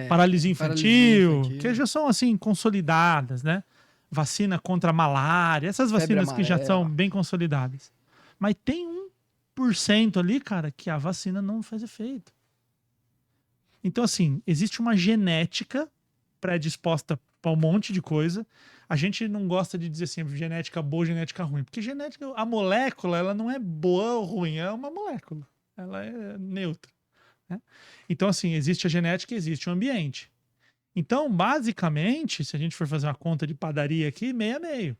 Paralisia infantil, que já são, assim, consolidadas, né? Vacina contra a malária, essas vacinas que já são bem consolidadas. Mas tem 1% ali, cara, que a vacina não faz efeito. Então, assim, existe uma genética predisposta para um monte de coisa. A gente não gosta de dizer assim, genética boa, genética ruim. Porque genética, a molécula, ela não é boa ou ruim, é uma molécula. Ela é neutra. Né? Então, assim, existe a genética e existe o ambiente. Então, basicamente, se a gente for fazer uma conta de padaria aqui, meio a meio.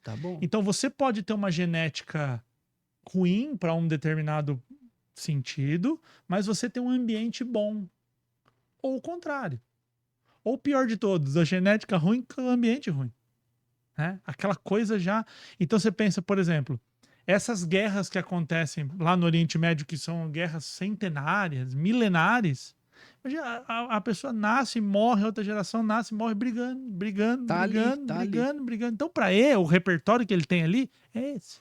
Tá bom. Então, você pode ter uma genética ruim para um determinado sentido, mas você tem um ambiente bom. Ou o contrário. Ou o pior de todos, a genética ruim com o ambiente ruim. Né? Aquela coisa já... Então você pensa, por exemplo, essas guerras que acontecem lá no Oriente Médio, que são guerras centenárias, milenares, a pessoa nasce e morre, outra geração nasce e morre brigando. Então, para ele, o repertório que ele tem ali é esse.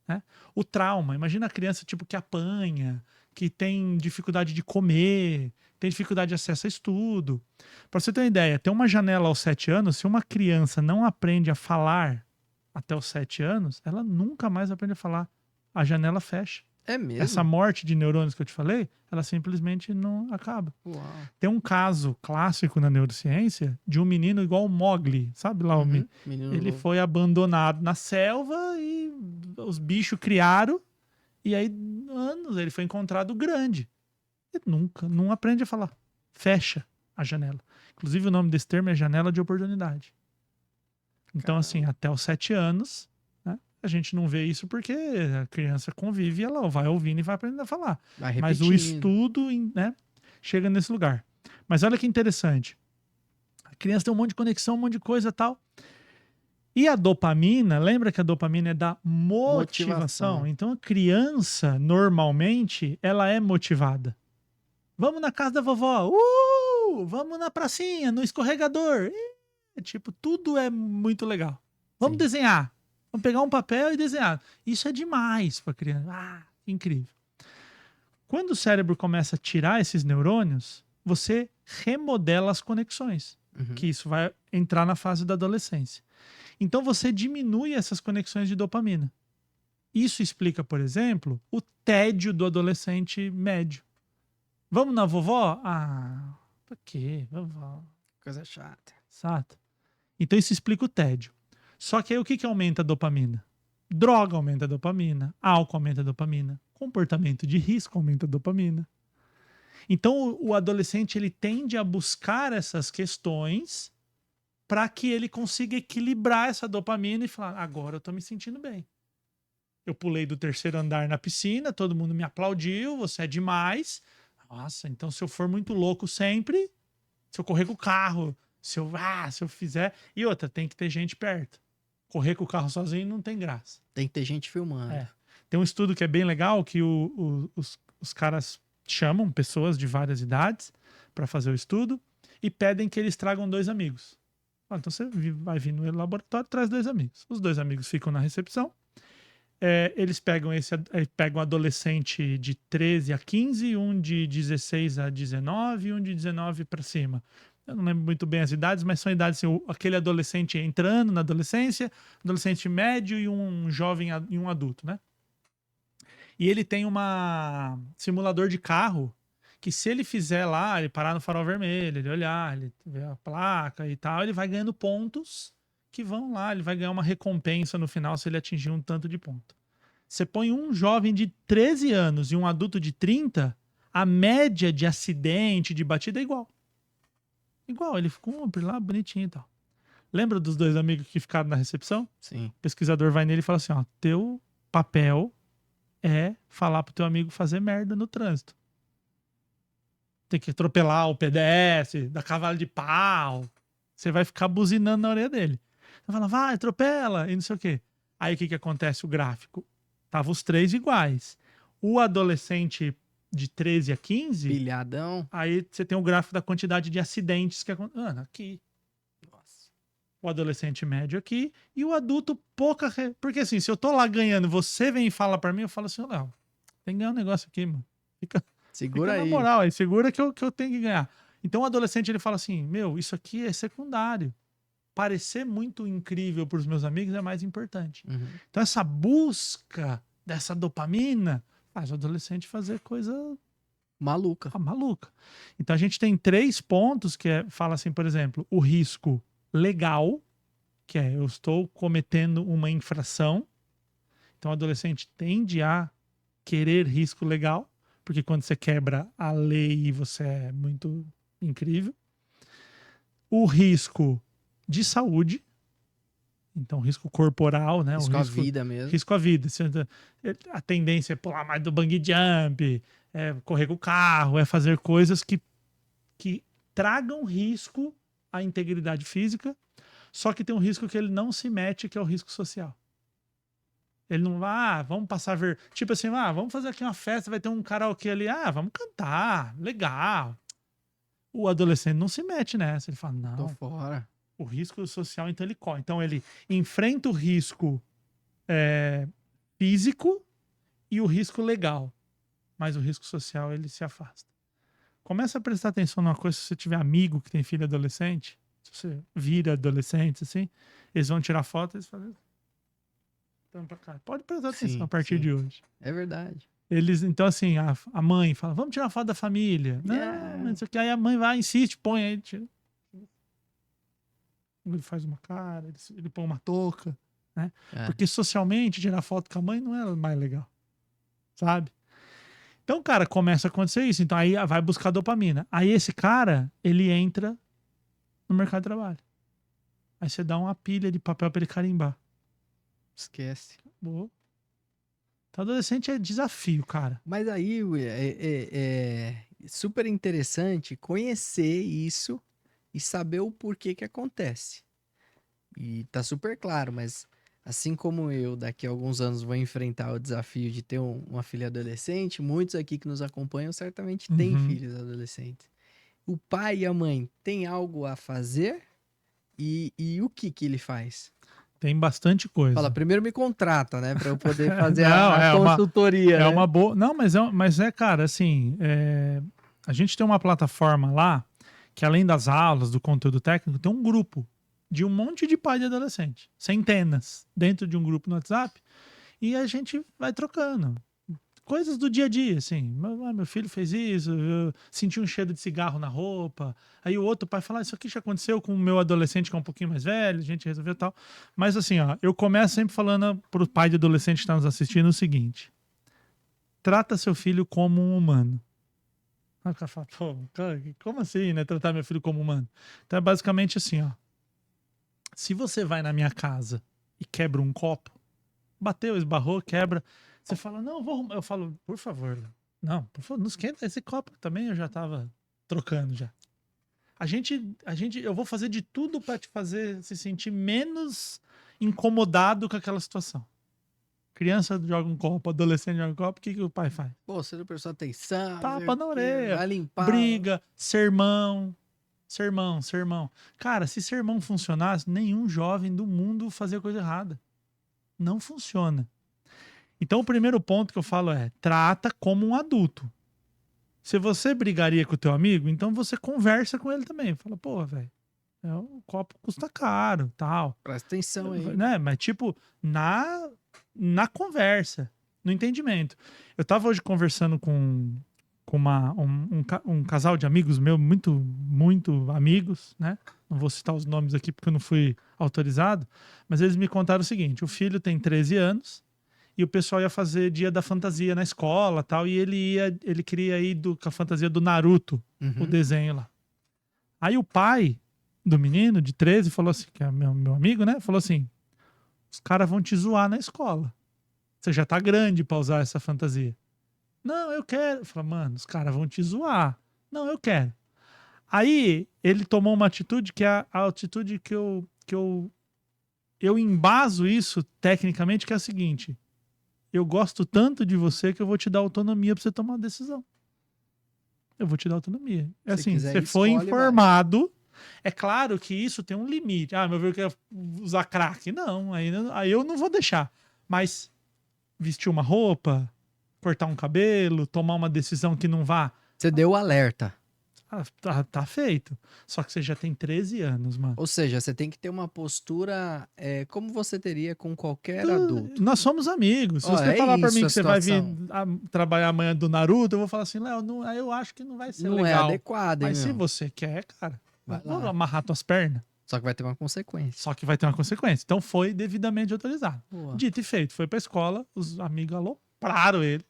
Né? O trauma. Imagina a criança tipo que apanha, que tem dificuldade de comer, tem dificuldade de acesso a estudo. Para você ter uma ideia, tem uma janela aos 7 anos, se uma criança não aprende a falar até os 7 anos, ela nunca mais aprende a falar. A janela fecha. É mesmo? Essa morte de neurônios que eu te falei, ela simplesmente não acaba. Uau. Tem um caso clássico na neurociência de um menino igual o Mowgli, sabe lá? Ele foi abandonado na selva e os bichos criaram, e aí, anos, ele foi encontrado grande. E nunca, não aprende a falar. Fecha a janela. Inclusive, o nome desse termo é janela de oportunidade. Então, assim, até os 7 anos, né, a gente não vê isso porque a criança convive e ela vai ouvindo e vai aprendendo a falar. Mas o estudo, né, chega nesse lugar. Mas olha que interessante. A criança tem um monte de conexão, um monte de coisa e tal. E a dopamina, lembra que a dopamina é da motivação? Então, a criança, normalmente, ela é motivada. Vamos na casa da vovó. Vamos na pracinha, no escorregador. Tipo, tudo é muito legal. Vamos desenhar. Vamos pegar um papel e desenhar. Isso é demais para criança. Incrível. Quando o cérebro começa a tirar esses neurônios, você remodela as conexões. Que isso vai entrar na fase da adolescência. Então você diminui essas conexões de dopamina. Isso explica, por exemplo, o tédio do adolescente médio. Vamos na vovó? Pra quê? Vovó. Coisa chata. Exato. Então isso explica o tédio. Só que aí o que aumenta a dopamina? Droga aumenta a dopamina, álcool aumenta a dopamina, comportamento de risco aumenta a dopamina. Então o adolescente ele tende a buscar essas questões para que ele consiga equilibrar essa dopamina e falar, agora eu tô me sentindo bem. Eu pulei do 3º andar na piscina, todo mundo me aplaudiu, você é demais. Nossa, então se eu for muito louco sempre, se eu correr com o carro, se eu fizer... E outra, tem que ter gente perto. Correr com o carro sozinho não tem graça. Tem que ter gente filmando. É. Tem um estudo que é bem legal, que os caras chamam pessoas de várias idades para fazer o estudo e pedem que eles tragam 2 amigos. Então você vai vir no laboratório, traz 2 amigos. Os 2 amigos ficam na recepção. Eles pegam um adolescente de 13 a 15, um de 16 a 19 e um de 19 para cima. Eu não lembro muito bem as idades, mas são idades assim, aquele adolescente entrando na adolescência, adolescente médio e um jovem e um adulto, né? E ele tem uma simulador de carro que se ele fizer lá, ele parar no farol vermelho, ele olhar, ele ver a placa e tal, ele vai ganhando pontos que vão lá, ele vai ganhar uma recompensa no final se ele atingir um tanto de ponto. Você põe um jovem de 13 anos e um adulto de 30, a média de acidente, de batida é igual. Igual, ele cumpre lá bonitinho e tal. Lembra dos 2 amigos que ficaram na recepção? Sim. O pesquisador vai nele e fala assim, ó, teu papel é falar pro teu amigo fazer merda no trânsito. Tem que atropelar o pedestre, dar cavalo de pau. Você vai ficar buzinando na orelha dele. Você fala, vai, atropela, e não sei o quê. Aí o que acontece? O gráfico. Tava os 3 iguais. O adolescente de 13 a 15... Pilhadão. Aí você tem o gráfico da quantidade de acidentes que acontecem. Aqui. Nossa. O adolescente médio aqui. E o adulto, pouca... Porque assim, se eu tô lá ganhando, você vem e fala pra mim, eu falo assim, Léo, tem que ganhar um negócio aqui, mano. Segura Fica aí. na moral aí, segura que eu tenho que ganhar. Então o adolescente, ele fala assim, meu, isso aqui é secundário. Parecer muito incrível pros meus amigos é mais importante. Uhum. Então essa busca dessa dopamina faz o adolescente fazer coisa Maluca. maluca. Então a gente tem 3 pontos que fala assim, por exemplo, o risco legal, que é eu estou cometendo uma infração. Então o adolescente tende a querer risco legal, porque quando você quebra a lei, você é muito incrível. O risco de saúde, então risco corporal, né? Risco à vida mesmo. Risco à vida. A tendência é pular mais do bungee jump, é correr com o carro, é fazer coisas que tragam risco à integridade física, só que tem um risco que ele não se mete, que é o risco social. Ele não vai, vamos passar tipo assim, vamos fazer aqui uma festa, vai ter um karaokê ali, vamos cantar, legal. O adolescente não se mete nessa, ele fala, não. Tô fora. O risco social, então ele corre. Então ele enfrenta o risco físico e o risco legal, mas o risco social ele se afasta. Começa a prestar atenção numa coisa, se você tiver amigo que tem filho adolescente, se você vira adolescente, assim, eles vão tirar foto e eles falam, pra cá. Pode prestar atenção a partir de hoje. É verdade. Então, assim, a mãe fala, vamos tirar foto da família. Não sei o que. Aí a mãe vai, insiste, põe, aí tira. Ele faz uma cara, ele põe uma touca, né? Porque socialmente, tirar foto com a mãe não é mais legal, sabe? Então, cara, começa a acontecer isso. Então, aí vai buscar dopamina. Aí esse cara, ele entra no mercado de trabalho. Aí você dá uma pilha de papel pra ele carimbar. Esquece. Boa. Então, adolescente é desafio, cara. Mas aí, Will, é super interessante conhecer isso e saber o porquê que acontece. E tá super claro, mas assim como eu, daqui a alguns anos, vou enfrentar o desafio de ter uma filha adolescente, muitos aqui que nos acompanham certamente têm filhos adolescentes. O pai e a mãe têm algo a fazer? E o que ele faz? Tem bastante coisa. Fala, primeiro me contrata, né? Pra eu poder fazer a consultoria. É uma boa. Não, mas cara, assim, a gente tem uma plataforma lá que, além das aulas, do conteúdo técnico, tem um grupo de um monte de pai de adolescente. Centenas dentro de um grupo no WhatsApp. E a gente vai trocando. Coisas do dia a dia, assim. Meu filho fez isso, eu senti um cheiro de cigarro na roupa. Aí o outro pai fala, isso aqui já aconteceu com o meu adolescente que é um pouquinho mais velho, a gente resolveu tal. Mas assim, ó, eu começo sempre falando pro pai de adolescente que está nos assistindo o seguinte. Trata seu filho como um humano. Aí o cara fala, pô, como assim, né? Tratar meu filho como humano? Então é basicamente assim, ó. Se você vai na minha casa e quebra um copo, bateu, esbarrou, quebra, você fala, não, vou arrumar. Eu falo, por favor, Léo, não, por favor, não esquenta esse copo também, eu já tava trocando já. Eu vou fazer de tudo pra te fazer se sentir menos incomodado com aquela situação. Criança joga um copo, adolescente joga um copo, o que o pai faz? Pô, você não prestou atenção. Tapa na orelha, vai limpar. briga, sermão. Cara, se sermão funcionasse, nenhum jovem do mundo fazia coisa errada. Não funciona. Então o primeiro ponto que eu falo é, trata como um adulto. Se você brigaria com o teu amigo, então você conversa com ele também. Fala, pô, velho, o copo custa caro, tal. Presta atenção aí. Né? Mas tipo, na conversa, no entendimento. Eu tava hoje conversando com um casal de amigos meus, muito amigos, né? Não vou citar os nomes aqui porque eu não fui autorizado, mas eles me contaram o seguinte, o filho tem 13 anos, e o pessoal ia fazer dia da fantasia na escola, tal, e ele queria ir com a fantasia do Naruto, o desenho lá. Aí o pai do menino de 13 falou assim, que é meu amigo, né? Falou assim: os caras vão te zoar na escola. Você já tá grande pra usar essa fantasia. Não, eu quero. Eu falei, mano, os caras vão te zoar. Não, eu quero. Aí ele tomou uma atitude que é a atitude que eu embaso isso tecnicamente, que é a seguinte: eu gosto tanto de você que eu vou te dar autonomia pra você tomar uma decisão. Eu vou te dar autonomia. É assim, você foi informado. É claro que isso tem um limite. Ah, meu filho quer usar crack. Não, aí eu não vou deixar. Mas vestir uma roupa, cortar um cabelo, tomar uma decisão que não vá. Você deu o alerta. Tá feito. Só que você já tem 13 anos, mano. Ou seja, você tem que ter uma postura como você teria com qualquer adulto. Nós somos amigos. Se você falar pra mim que você vai vir trabalhar amanhã do Naruto, eu vou falar assim, Léo, eu acho que não vai ser legal. Não é adequado, hein, mas se você quer, cara, vou amarrar tuas pernas. Só que vai ter uma consequência. Então foi devidamente autorizado. Boa. Dito e feito, foi pra escola, os amigos alopraram ele.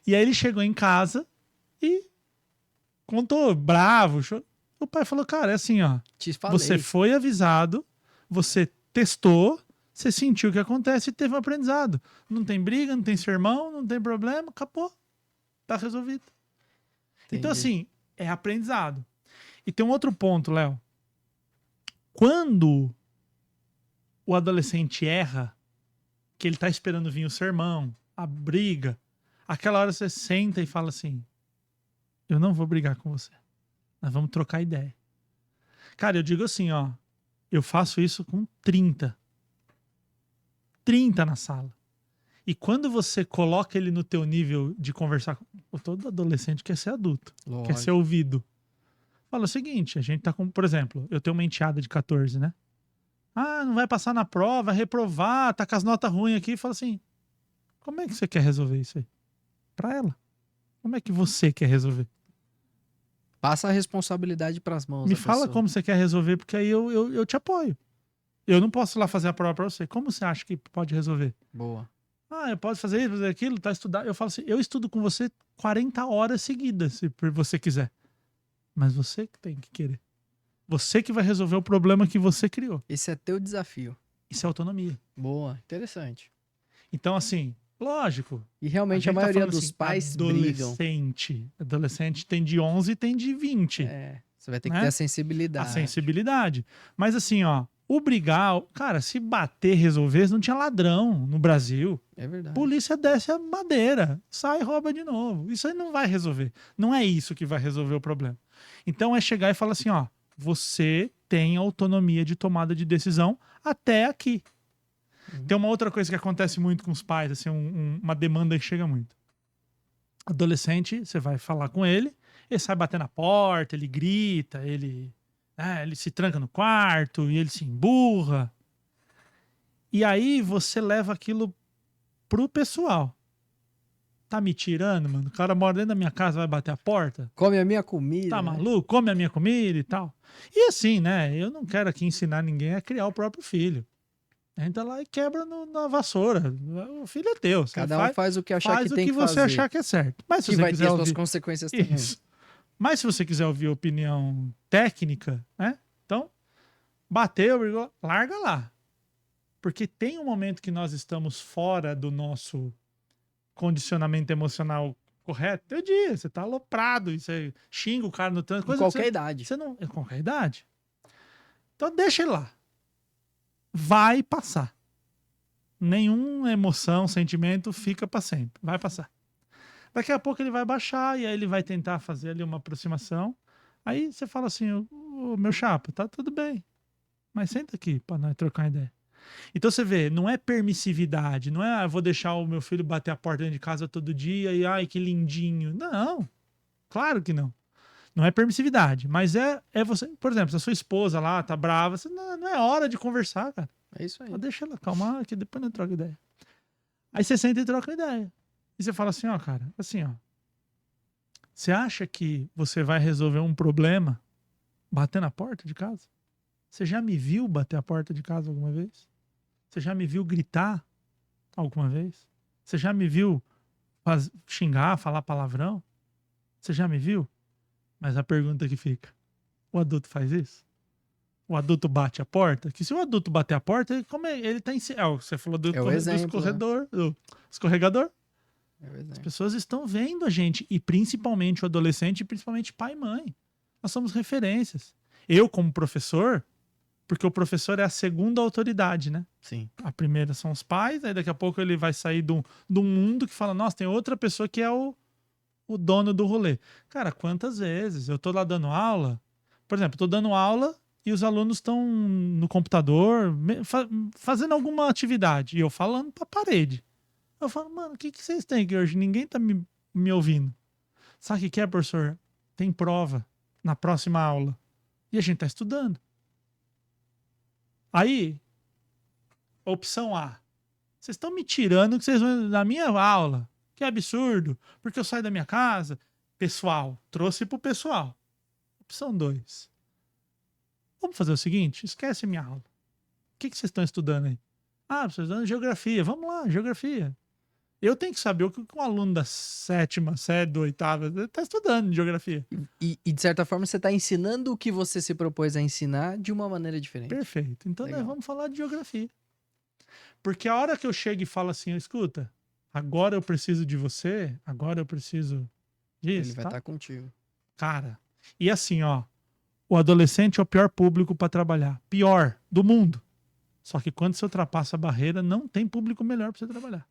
E aí ele chegou em casa e contou, bravo. O pai falou, cara, é assim, ó. Você foi avisado, você testou, você sentiu o que acontece e teve um aprendizado. Não tem briga, não tem sermão, não tem problema, acabou. Tá resolvido. Entendi. Então, assim, é aprendizado. E tem um outro ponto, Léo. Quando o adolescente erra, que ele tá esperando vir o sermão, a briga, aquela hora você senta e fala assim, eu não vou brigar com você. Nós vamos trocar ideia. Cara, eu digo assim, ó, eu faço isso com 30 na sala. E quando você coloca ele no teu nível de conversar, todo adolescente quer ser adulto, quer ser ouvido. Fala o seguinte, a gente tá com, por exemplo, eu tenho uma enteada de 14, né? Ah, não vai passar na prova, vai reprovar, tá com as notas ruins aqui. Fala assim, como é que você quer resolver isso aí? Pra ela. Como é que você quer resolver? Passa a responsabilidade pras mãos. Me fala como você quer resolver, porque aí eu te apoio. Eu não posso ir lá fazer a prova pra você. Como você acha que pode resolver? Boa. Ah, eu posso fazer isso, fazer aquilo, tá estudando. Eu falo assim, eu estudo com você 40 horas seguidas, se você quiser. Mas você que tem que querer. Você que vai resolver o problema que você criou. Esse é teu desafio. Isso é autonomia. Boa, interessante. Então, assim, lógico. E realmente a maioria dos pais brigam. Adolescente tem de 11 e tem de 20. Você vai ter que ter a sensibilidade. A sensibilidade. Mas assim, ó, o brigar, cara, se bater, resolver, não tinha ladrão no Brasil. É verdade. Polícia desce a madeira, sai e rouba de novo. Isso aí não vai resolver. Não é isso que vai resolver o problema. Então é chegar e falar assim, ó, você tem autonomia de tomada de decisão até aqui. Tem uma outra coisa que acontece muito com os pais, assim, uma demanda que chega muito. Adolescente, você vai falar com ele sai bater na porta, ele grita, ele se tranca no quarto e ele se emburra. E aí você leva aquilo pro pessoal. Tá me tirando, mano? O cara mora dentro da minha casa, vai bater a porta? Come a minha comida. Tá maluco? Come a minha comida e tal. E assim, né? Eu não quero aqui ensinar ninguém a criar o próprio filho. Entra lá e quebra na vassoura. O filho é teu. Cada um faz o que achar que tem que fazer. Faz o que você achar que é certo. Mas se que você vai quiser ter suas consequências também. Mas se você quiser ouvir opinião técnica, né? Então, Bateu, brigou, larga lá. Porque tem um momento que nós estamos fora do nosso condicionamento emocional correto. Teu dia, você tá aloprado, e você xinga o cara no trânsito. Em Coisa qualquer que idade. você não... Em qualquer idade. Então deixa ele lá. Vai passar. Nenhuma emoção, sentimento fica para sempre. Vai passar. Daqui a pouco ele vai baixar e aí ele vai tentar fazer ali uma aproximação. Aí você fala assim, ô, meu chapa, tá tudo bem. Mas senta aqui para nós trocar uma ideia. Então você vê, não é permissividade, não é vou deixar o meu filho bater a porta dentro de casa todo dia e ai que lindinho. Não, claro que não. Não é permissividade, mas é você, por exemplo, se a sua esposa lá tá brava, você, não é hora de conversar, cara. É isso aí. Só deixa ela acalmar que depois não troca ideia. Aí você senta e troca ideia. E você fala assim, ó, cara, assim, ó. Você acha que você vai resolver um problema batendo na porta de casa? Você já me viu bater a porta de casa alguma vez? Você já me viu gritar alguma vez? Você já me viu xingar, falar palavrão? Você já me viu? Mas a pergunta que fica, o adulto faz isso? O adulto bate a porta? Que se o adulto bater a porta, ele tá em... você falou do, É o do exemplo, escorredor, do escorregador. É o As exemplo. pessoas estão vendo a gente, e principalmente o adolescente, e principalmente pai e mãe. Nós somos referências. Eu, como professor, porque o professor é a segunda autoridade, né? Sim. A primeira são os pais, aí daqui a pouco ele vai sair de um mundo que fala, nossa, tem outra pessoa que é o dono do rolê. Cara, quantas vezes eu tô lá dando aula, por exemplo, tô dando aula e os alunos estão no computador fazendo alguma atividade, e eu falando pra parede. Eu falo, mano, o que vocês têm aqui hoje? Ninguém tá me ouvindo. Sabe o que é, professor? Tem prova na próxima aula. E a gente tá estudando. Aí, opção A. Vocês estão me tirando que vocês vão na minha aula. Que absurdo. Porque eu saio da minha casa. Pessoal. Trouxe pro pessoal. Opção 2. Vamos fazer o seguinte. Esquece minha aula. O que vocês estão estudando aí? Ah, vocês estão estudando geografia. Vamos lá, geografia. Eu tenho que saber o que um aluno da 7ª, 7ª, 8ª está estudando de geografia. E de certa forma você está ensinando o que você se propôs a ensinar de uma maneira diferente. Perfeito. Então nós Legal. vamos falar de geografia. Porque a hora que eu chego e falo assim, escuta, agora eu preciso de você, agora eu preciso disso. Ele vai estar contigo. Cara, e assim, ó, o adolescente é o pior público para trabalhar. Pior do mundo. Só que quando você ultrapassa a barreira, não tem público melhor para você trabalhar.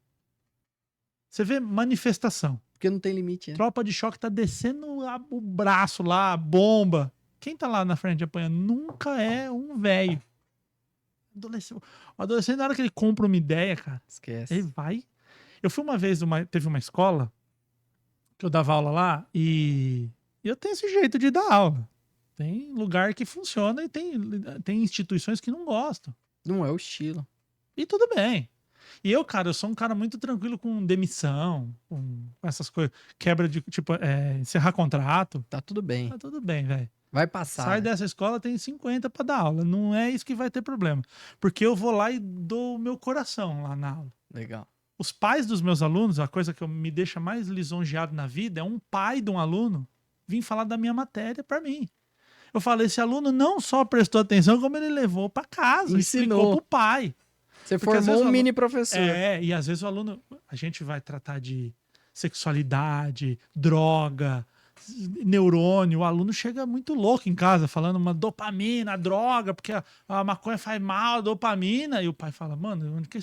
Você vê manifestação. Porque não tem limite, né? Tropa de choque tá descendo o braço lá, a bomba. Quem tá lá na frente apanhando nunca é um velho. O adolescente, na hora que ele compra uma ideia, cara, Esquece. ele vai. Eu fui uma vez, teve uma escola que eu dava aula lá e eu tenho esse jeito de dar aula. Tem lugar que funciona e tem instituições que não gostam. Não é o estilo. E tudo bem. E eu, cara, eu sou um cara muito tranquilo com demissão, com essas coisas. Quebra de, tipo, encerrar contrato. Tá tudo bem. Tá tudo bem, velho. Vai passar. Sai né? dessa escola, tem 50 pra dar aula. Não é isso que vai ter problema. Porque eu vou lá e dou o meu coração lá na aula. Legal. Os pais dos meus alunos, a coisa que me deixa mais lisonjeado na vida é um pai de um aluno vir falar da minha matéria pra mim. Eu falei, esse aluno não só prestou atenção, como ele levou pra casa, Ensinou. explicou pro pai. Você Porque às vezes formou o um aluno- mini professor. E às vezes o aluno, a gente vai tratar de sexualidade, droga, neurônio, o aluno chega muito louco em casa, falando uma dopamina, droga, porque a maconha faz mal, a dopamina, e o pai fala, mano, onde que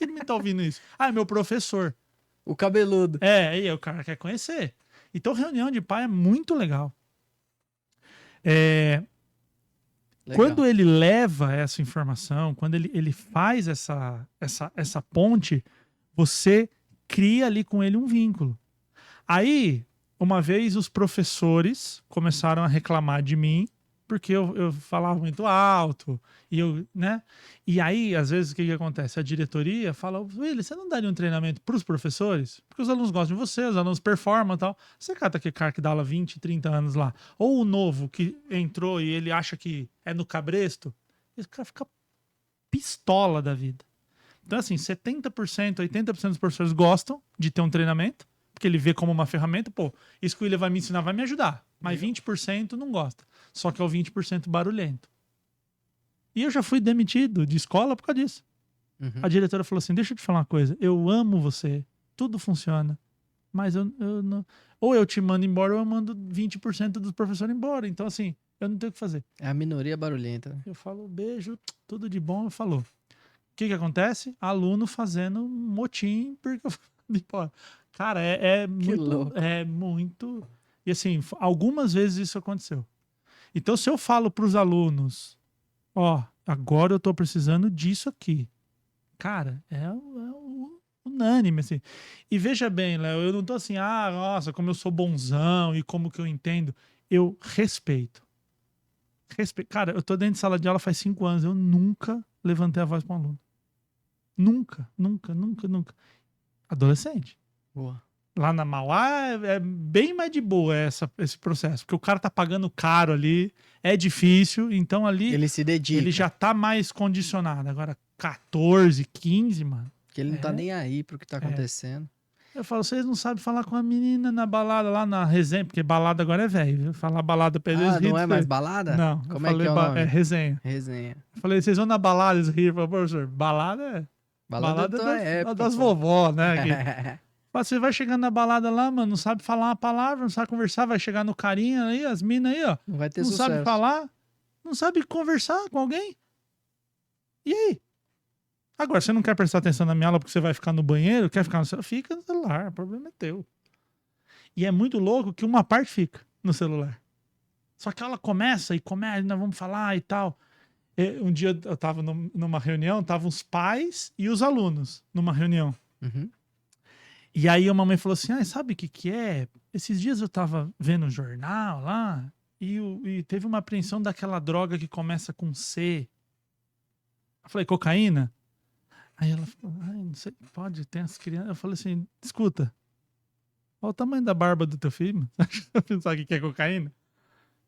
ele me tá ouvindo isso? Ah, é meu professor. O cabeludo. E aí o cara quer conhecer. Então reunião de pai é muito legal. É, Legal. Quando ele leva essa informação, quando ele faz essa ponte, você cria ali com ele um vínculo. Aí, uma vez, os professores começaram a reclamar de mim, porque eu falava muito alto, né? E aí, às vezes, o que acontece? A diretoria fala, Willi, você não daria um treinamento para os professores? Porque os alunos gostam de você, os alunos performam e tal. Você cata aquele cara que dá aula 20, 30 anos lá. Ou o novo que entrou e ele acha que é no cabresto, esse cara fica pistola da vida. Então, assim, 70%, 80% dos professores gostam de ter um treinamento, porque ele vê como uma ferramenta, pô, isso que o William vai me ensinar vai me ajudar. Mas 20% não gosta. Só que é o 20% barulhento. E eu já fui demitido de escola por causa disso. Uhum. A diretora falou assim, deixa eu te falar uma coisa, eu amo você, tudo funciona, mas eu não... Ou eu te mando embora ou eu mando 20% dos professores embora. Então, assim, eu não tenho o que fazer. É a minoria barulhenta, né? Eu falo, beijo, tudo de bom, falou. O que acontece? Aluno fazendo motim porque eu falei, pô, cara, Que louco. é muito... E assim, algumas vezes isso aconteceu. Então, se eu falo para os alunos, ó, agora eu tô precisando disso aqui. Cara, unânime, assim. E veja bem, Léo, eu não tô assim, nossa, como eu sou bonzão e como que eu entendo. Eu respeito. Cara, eu tô dentro de sala de aula faz 5 anos, eu nunca levantei a voz para um aluno. Nunca, nunca, nunca, nunca. Adolescente. Boa. Lá na Mauá é bem mais de boa esse processo, porque o cara tá pagando caro ali, é difícil, então ali Ele se dedica. ele já tá mais condicionado. Agora, 14, 15, mano. Que ele não tá nem aí pro que tá acontecendo. Eu falo, vocês não sabem falar com a menina na balada, lá na resenha, porque balada agora é velho. Falar balada pra eles Não é mais balada? Não. Como é que é o nome? É resenha. Resenha. Eu falei, vocês vão na balada, eles riram. Eu falei, professor, balada é das vovó, né? Você vai chegando na balada lá, mano, não sabe falar uma palavra, não sabe conversar, vai chegar no carinha aí, as minas aí, ó. Não vai ter Não sucesso. sabe falar, não sabe conversar com alguém. E aí? Agora, você não quer prestar atenção na minha aula porque você vai ficar no banheiro, quer ficar no celular? Fica no celular, o problema é teu. E é muito louco que uma parte fica no celular. Só que ela começa, nós vamos falar e tal. Um dia eu tava numa reunião, estavam os pais e os alunos numa reunião. Uhum. E aí a mamãe falou assim, sabe o que é? Esses dias eu tava vendo um jornal lá e teve uma apreensão daquela droga que começa com C. Eu falei, cocaína? Aí ela falou, não sei, pode, tem as crianças. Eu falei assim, escuta, olha o tamanho da barba do teu filho. Sabe o que é cocaína?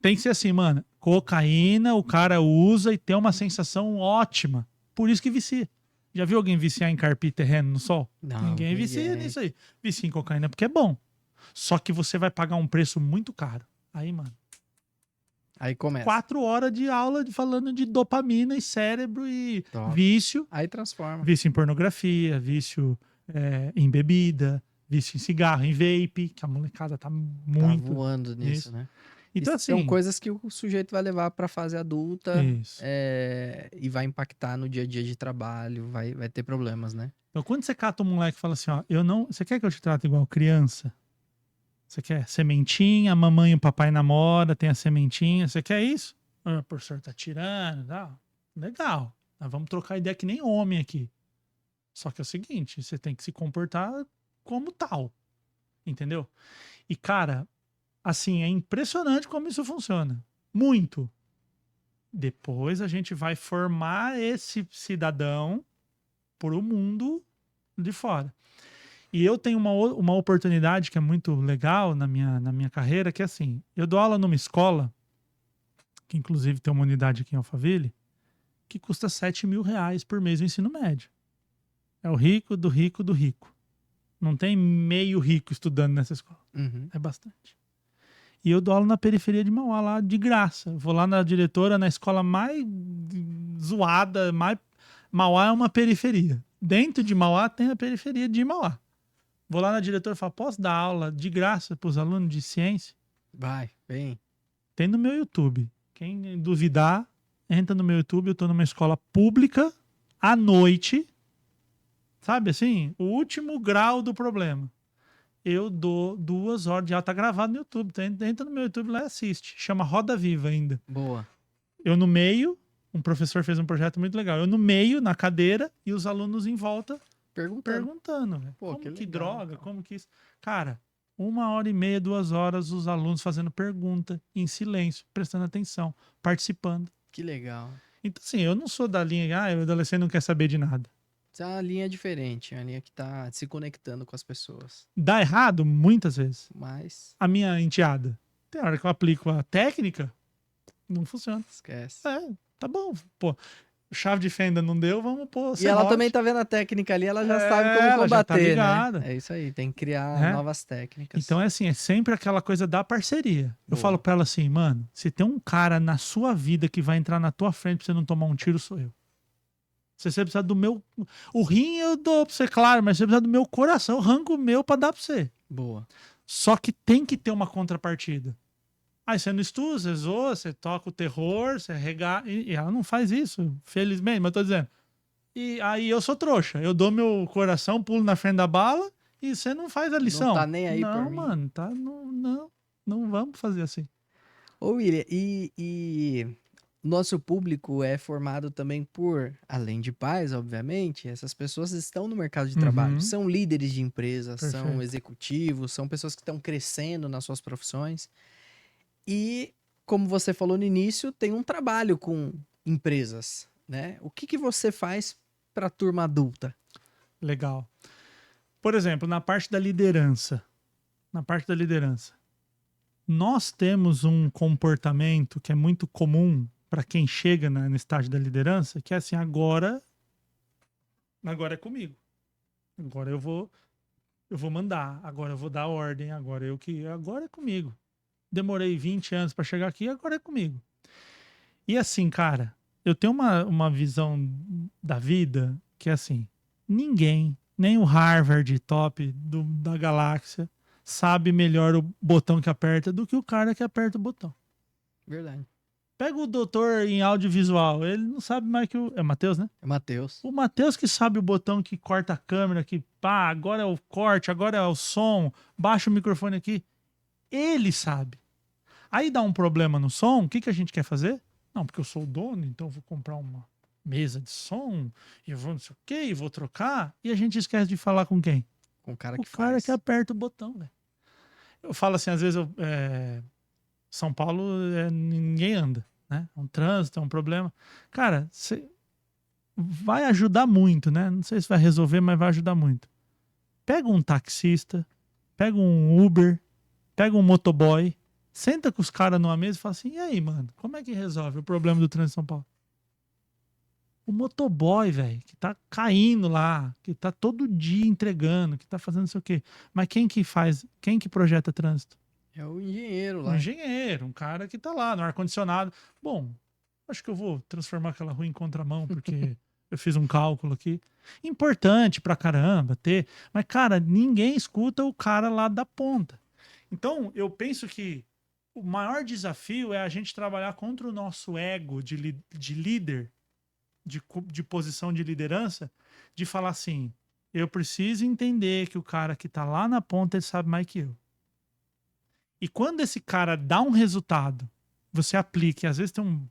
Tem que ser assim, mano. Cocaína o cara usa e tem uma sensação ótima. Por isso que vicia. Já viu alguém viciar em carpir terreno no sol? Não, Ninguém vicia nisso aí. Vicia em cocaína porque é bom. Só que você vai pagar um preço muito caro. Aí, mano. Aí começa. 4 horas de aula falando de dopamina e cérebro e Top. vício. Aí transforma. Vício em pornografia, vício em bebida, vício em cigarro, em vape, que a molecada tá muito... Tá voando nisso, né? Então, assim... São coisas que o sujeito vai levar pra fase adulta Isso. E vai impactar no dia a dia de trabalho, vai ter problemas, né? Então, quando você cata um moleque e fala assim, ó, você quer que eu te trate igual criança? Você quer sementinha, a mamãe e o papai namora, tem a sementinha, você quer isso? O professor tá tirando, tá? Legal. Nós vamos trocar ideia que nem homem aqui. Só que é o seguinte, você tem que se comportar como tal. Entendeu? E, cara, assim, é impressionante como isso funciona. Muito. Depois a gente vai formar esse cidadão por o mundo de fora. E eu tenho uma oportunidade que é muito legal na minha carreira, que é assim, eu dou aula numa escola, que inclusive tem uma unidade aqui em Alphaville, que custa R$7.000 por mês o ensino médio. É o rico do rico do rico. Não tem meio rico estudando nessa escola. Uhum. É bastante. E eu dou aula na periferia de Mauá, lá de graça. Vou lá na diretora, na escola mais zoada, Mauá é uma periferia. Dentro de Mauá tem a periferia de Mauá. Vou lá na diretora e falo, posso dar aula de graça para os alunos de ciência? Vem. Tem no meu YouTube. Quem duvidar, entra no meu YouTube. Eu tô numa escola pública, à noite. Sabe assim? O último grau do problema. Eu dou 2 horas de aula. Tá gravado no YouTube. Entra no meu YouTube lá e assiste. Chama Roda Viva ainda. Boa. Eu no meio, um professor fez um projeto muito legal. Eu no meio, na cadeira, e os alunos em volta perguntando. Pô, como que legal, droga, cara. como que isso... Cara, 1h30, 2 horas, os alunos fazendo pergunta, em silêncio, prestando atenção, participando. Que legal. Então, assim, eu não sou da linha, o adolescente não quer saber de nada. Isso é uma linha diferente, uma linha que tá se conectando com as pessoas. Dá errado, muitas vezes. Mas A minha enteada, tem hora que eu aplico a técnica, não funciona. esquece. Tá bom, pô. chave de fenda não deu, vamos pôr E ela serrote. também tá vendo a técnica ali, ela já sabe como Ela já tá combater, ligada. né? É isso aí, tem que criar Né? novas técnicas. Então é assim, é sempre aquela coisa da parceria. Eu Boa. falo pra ela assim, mano, se tem um cara na sua vida que vai entrar na tua frente pra você não tomar um tiro, sou eu. Se você precisar do meu... O rim eu dou pra você, claro, mas se você precisar do meu coração, eu arranco o meu pra dar pra você. Boa. Só que tem que ter uma contrapartida. Aí você não estuda, você zoa, você toca o terror, você rega... E ela não faz isso, felizmente, mas eu tô dizendo. E aí eu sou trouxa. Eu dou meu coração, pulo na frente da bala e você não faz a lição. Não tá nem aí por Não, mim. mano, tá, não vamos fazer assim. Ô, William, e nosso público é formado também por, além de pais, obviamente, essas pessoas estão no mercado de trabalho, Uhum. são líderes de empresas, são Perfeito. executivos, são pessoas que estão crescendo nas suas profissões. E, como você falou no início, tem um trabalho com empresas, né? O que você faz para a turma adulta? Legal. Por exemplo, na parte da liderança. Nós temos um comportamento que é muito comum para quem chega no estágio da liderança, que é assim, agora é comigo. Agora eu vou mandar, agora eu vou dar ordem, agora é comigo. Demorei 20 anos para chegar aqui, agora é comigo. E assim, cara, eu tenho uma visão da vida que é assim, ninguém, nem o Harvard top da galáxia, sabe melhor o botão que aperta do que o cara que aperta o botão. Verdade. Pega o doutor em audiovisual, ele não sabe mais que o... É Matheus, né? É Matheus. O Matheus que sabe o botão que corta a câmera, que pá, agora é o corte, agora é o som, baixa o microfone aqui. Ele sabe. Aí dá um problema no som, o que a gente quer fazer? Não, porque eu sou o dono, então eu vou comprar uma mesa de som, e eu vou não sei o quê, e vou trocar, e a gente esquece de falar com quem? Com o cara O que cara faz. que aperta o botão, velho. Eu falo assim, às vezes São Paulo ninguém anda, né? É um trânsito, é um problema. Cara, vai ajudar muito, né? Não sei se vai resolver, mas vai ajudar muito. Pega um taxista, pega um Uber, pega um motoboy, senta com os caras numa mesa e fala assim, e aí, mano, como é que resolve o problema do trânsito em São Paulo? O motoboy, velho, que tá caindo lá, que tá todo dia entregando, que tá fazendo não sei o quê. Mas quem que projeta trânsito? É o engenheiro Um lá. engenheiro, um cara que tá lá no ar-condicionado. Bom, acho que eu vou transformar aquela rua em contramão, porque eu fiz um cálculo aqui. Importante pra caramba ter. Mas, cara, ninguém escuta o cara lá da ponta. Então, eu penso que o maior desafio é a gente trabalhar contra o nosso ego de líder, de posição de liderança, de falar assim, eu preciso entender que o cara que tá lá na ponta, ele sabe mais que eu. E quando esse cara dá um resultado, você aplica, e às vezes tem um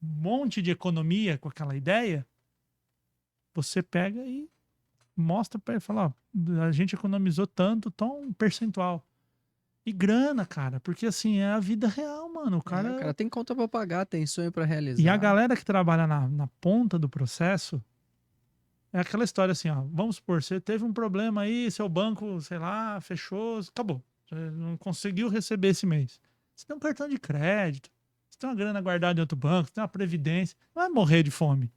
monte de economia com aquela ideia, você pega e mostra para ele, fala, ó, a gente economizou tanto, tão percentual. E grana, cara, porque assim, é a vida real, mano. O cara tem conta pra pagar, tem sonho pra realizar. E a galera que trabalha na ponta do processo, é aquela história assim, ó, vamos supor, você teve um problema aí, seu banco, sei lá, fechou, acabou. Você não conseguiu receber esse mês. Você tem um cartão de crédito, você tem uma grana guardada em outro banco, você tem uma previdência, não vai morrer de fome.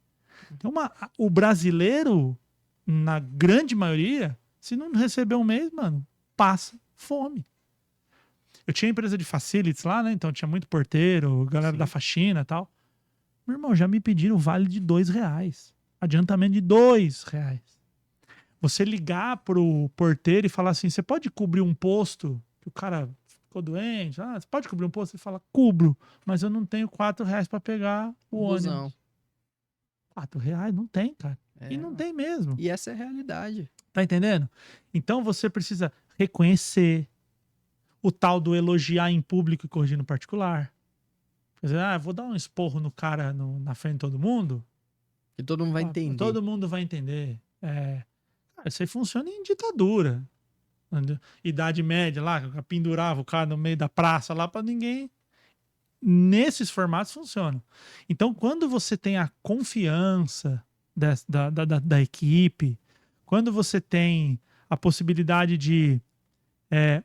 Então, o brasileiro, na grande maioria, se não receber um mês, mano, passa fome. Eu tinha empresa de facilities lá, né? Então tinha muito porteiro, galera Sim. da faxina e tal. Meu irmão, já me pediram vale de R$2. Adiantamento de R$2. Você ligar pro porteiro e falar assim, você pode cobrir um posto que o cara ficou doente? Ah, você pode cobrir um posto? Ele fala, cubro, mas eu não tenho R$4 para pegar o Busão. ônibus. R$4 não tem, cara. É, E não tem mesmo. E essa é a realidade. Tá entendendo? Então você precisa reconhecer o tal do elogiar em público e corrigir no particular. Quer dizer, vou dar um esporro no cara na frente de todo mundo. E todo mundo vai entender. Todo mundo vai entender. Cara, isso aí funciona em ditadura. Idade média lá, pendurava o cara no meio da praça lá para ninguém. Nesses formatos funciona. Então, quando você tem a confiança da equipe, quando você tem a possibilidade de...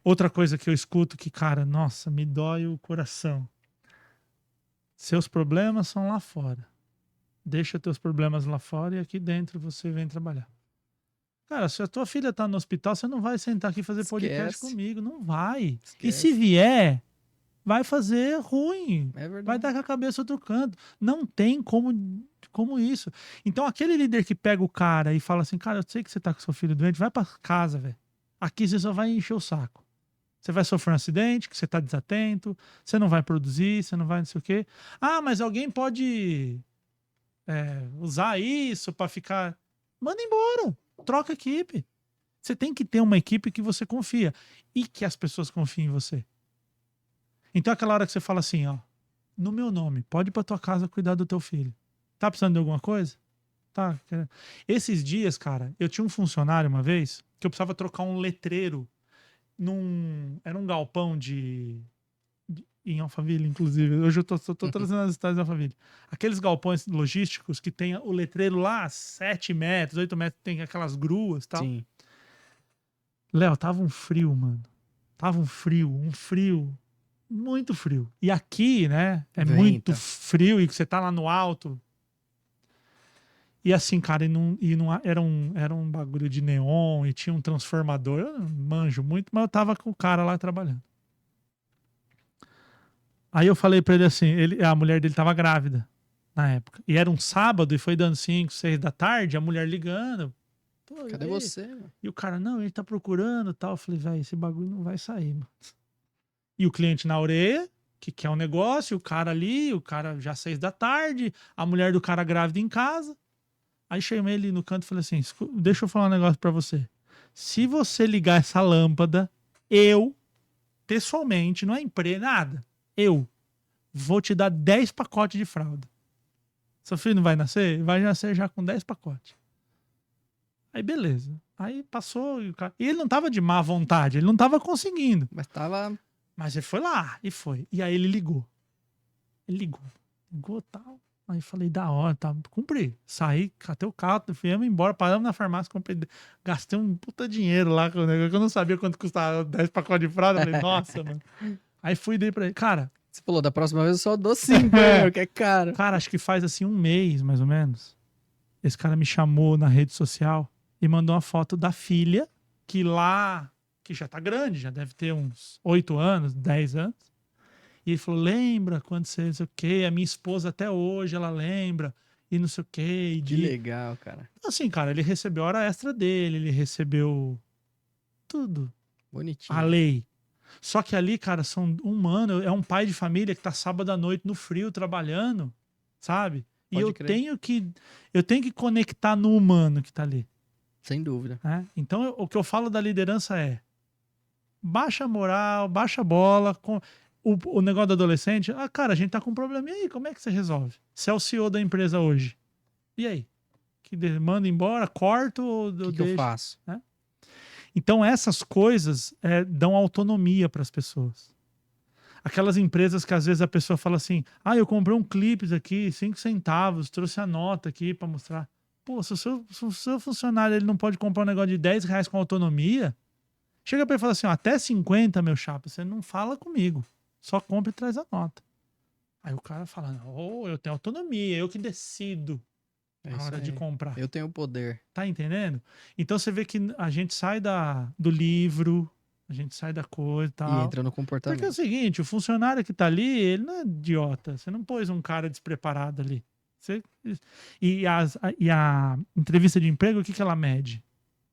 outra coisa que eu escuto que, cara, nossa, me dói o coração. Seus problemas são lá fora. deixa teus problemas lá fora e aqui dentro você vem trabalhar. Cara, se a tua filha tá no hospital, você não vai sentar aqui e fazer podcast Esquece. comigo. Não vai. E se Esquece. vier, vai fazer ruim. É Vai verdade. dar com a cabeça outro canto. Não tem como isso. Então, aquele líder que pega o cara e fala assim, cara, eu sei que você tá com seu filho doente, vai pra casa, velho. Aqui você só vai encher o saco. Você vai sofrer um acidente, que você tá desatento, você não vai produzir, você não vai não sei o quê. Ah, mas alguém pode usar isso pra ficar... Manda embora. Troca a equipe. Você tem que ter uma equipe que você confia e que as pessoas confiem em você. Então, aquela hora que você fala assim, ó, no meu nome, pode ir pra tua casa cuidar do teu filho. Tá precisando de alguma coisa? Tá. Esses dias, cara, eu tinha um funcionário uma vez que eu precisava trocar um letreiro era um galpão em Alphaville, inclusive. Hoje eu tô trazendo as histórias de Alphaville. Aqueles galpões logísticos que tem o letreiro lá, 7 metros, 8 metros, tem aquelas gruas e tal. Sim. Léo, tava um frio, mano. Tava um frio, muito frio. E aqui, né, é Venta. muito frio e você tá lá no alto. E assim, cara, era um bagulho de neon e tinha um transformador. Eu não manjo muito, mas eu tava com o cara lá trabalhando. Aí eu falei pra ele assim, a mulher dele tava grávida na época. E era um sábado e foi dando 5, 6 da tarde, a mulher ligando. Cadê você, mano? E o cara, não, ele tá procurando e tal. Eu falei, velho, esse bagulho não vai sair, mano. E o cliente na orelha, que quer um negócio, o cara ali, o cara já 6 da tarde, a mulher do cara grávida em casa. Aí chamei ele no canto e falei assim, deixa eu falar um negócio pra você. Se você ligar essa lâmpada, eu, pessoalmente, não é empresa, nada, eu vou te dar 10 pacotes de fralda. Seu filho não vai nascer? Vai nascer já com 10 pacotes. Aí beleza. Aí passou e ele não tava de má vontade, ele não tava conseguindo. Mas tava... Mas ele foi lá e foi. E aí ele ligou. Ligou tal. Aí falei, da hora, tá, cumpri. Saí, catei o carro, viemos embora, paramos na farmácia, comprei, gastei um puta dinheiro lá, que eu não sabia quanto custava 10 pacotes de fralda. Falei, nossa, mano. Aí fui e dei pra ele. Cara... Você falou, da próxima vez eu só dou 5, que é caro. Cara, acho que faz assim um mês, mais ou menos. Esse cara me chamou na rede social e mandou uma foto da filha, que já tá grande, já deve ter uns 8 anos, 10 anos. E ele falou, lembra quando você, não sei o quê, a minha esposa até hoje, ela lembra, e não sei o quê. Que legal, cara. Assim, cara, ele recebeu a hora extra dele, ele recebeu tudo. Bonitinho. A lei. Só que ali, cara, é um pai de família que tá sábado à noite no frio trabalhando, sabe? E Pode eu crer. tenho que conectar no humano que tá ali. Sem dúvida. Né? Então, o que eu falo da liderança é baixa a moral, baixa a bola. O negócio do adolescente, cara, a gente tá com um problema. E aí, como é que você resolve? Você é o CEO da empresa hoje. E aí? Que manda embora, corto ou O que eu faço? Né? Então, essas coisas dão autonomia para as pessoas. Aquelas empresas que às vezes a pessoa fala assim, eu comprei um clipe aqui, 5 centavos, trouxe a nota aqui para mostrar. Pô, se o seu funcionário ele não pode comprar um negócio de 10 reais com autonomia, chega para ele e fala assim, até 50, meu chapa, você não fala comigo. Só compra e traz a nota. Aí o cara fala, eu tenho autonomia, eu que decido a hora de comprar. Eu tenho o poder. Tá entendendo? Então você vê que a gente sai do livro, a gente sai da coisa e tal. E entra no comportamento. Porque é o seguinte, o funcionário que tá ali, ele não é idiota. Você não pôs um cara despreparado ali. E a entrevista de emprego, o que ela mede?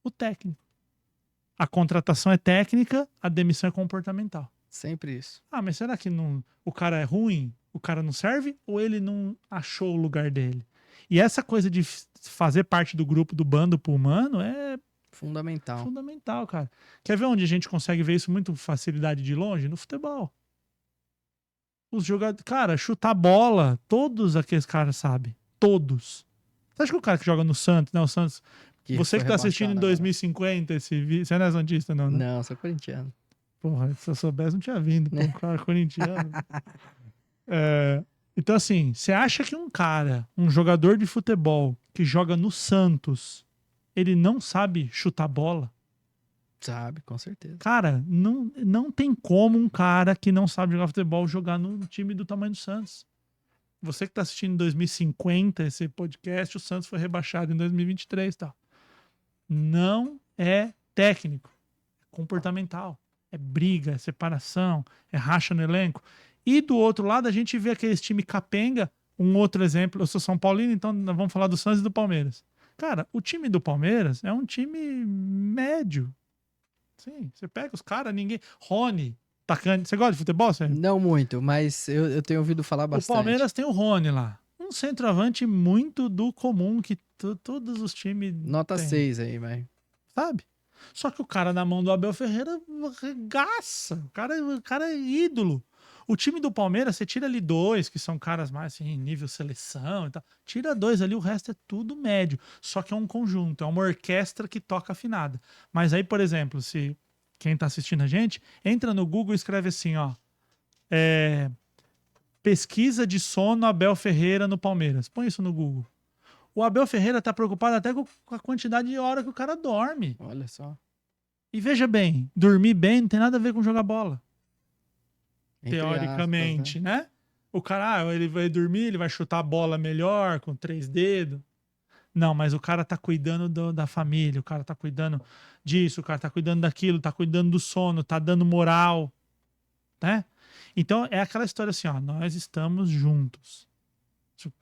O técnico. A contratação é técnica, a demissão é comportamental. Sempre isso. Mas será que o cara é ruim? O cara não serve? Ou ele não achou o lugar dele? E essa coisa de fazer parte do grupo, do bando pro humano, é fundamental. Fundamental, cara. Quer ver onde a gente consegue ver isso muito facilidade de longe? No futebol. Os jogadores... Cara, chutar bola, todos aqueles caras sabem. Todos. Você acha que o cara que joga no Santos, né? O Santos... Você que tá assistindo em 2050 esse vídeo... Você não é santista, não, né? Não, sou corintiano. Porra, se eu soubesse, não tinha vindo. Pô, um cara corintiano. Então, assim, você acha que um jogador de futebol que joga no Santos, ele não sabe chutar bola? Sabe, com certeza. Cara, não tem como um cara que não sabe jogar futebol jogar no time do tamanho do Santos. Você que está assistindo em 2050 esse podcast, o Santos foi rebaixado em 2023 e tal. Não é técnico, é comportamental. É briga, é separação, é racha no elenco. E do outro lado, a gente vê aqueles time capenga. Um outro exemplo, eu sou São Paulino, então nós vamos falar do Santos e do Palmeiras. Cara, o time do Palmeiras é um time médio. Sim, você pega os caras, ninguém. Rony, atacante. Você gosta de futebol, Sérgio? Não muito, mas eu tenho ouvido falar O bastante. Palmeiras tem o Rony lá. Um centroavante muito do comum que todos os times Nota têm, 6 aí, vai. sabe? Só que o cara na mão do Abel Ferreira regaça. O cara é ídolo. O time do Palmeiras, você tira ali 2, que são caras mais assim, nível seleção e tal. Tira 2 ali, o resto é tudo médio. Só que é um conjunto, é uma orquestra que toca afinada. Mas aí, por exemplo, se quem tá assistindo a gente, entra no Google e escreve assim, ó. Pesquisa de sono Abel Ferreira no Palmeiras. Põe isso no Google. O Abel Ferreira tá preocupado até com a quantidade de hora que o cara dorme. Olha só. E veja bem, dormir bem não tem nada a ver com jogar bola. Entre Teoricamente, aspas, né? O cara, ele vai dormir, ele vai chutar a bola melhor, com 3 dedos. Não, mas o cara tá cuidando da família, o cara tá cuidando disso, o cara tá cuidando daquilo, tá cuidando do sono, tá dando moral, né? Então é aquela história assim, ó, nós estamos juntos.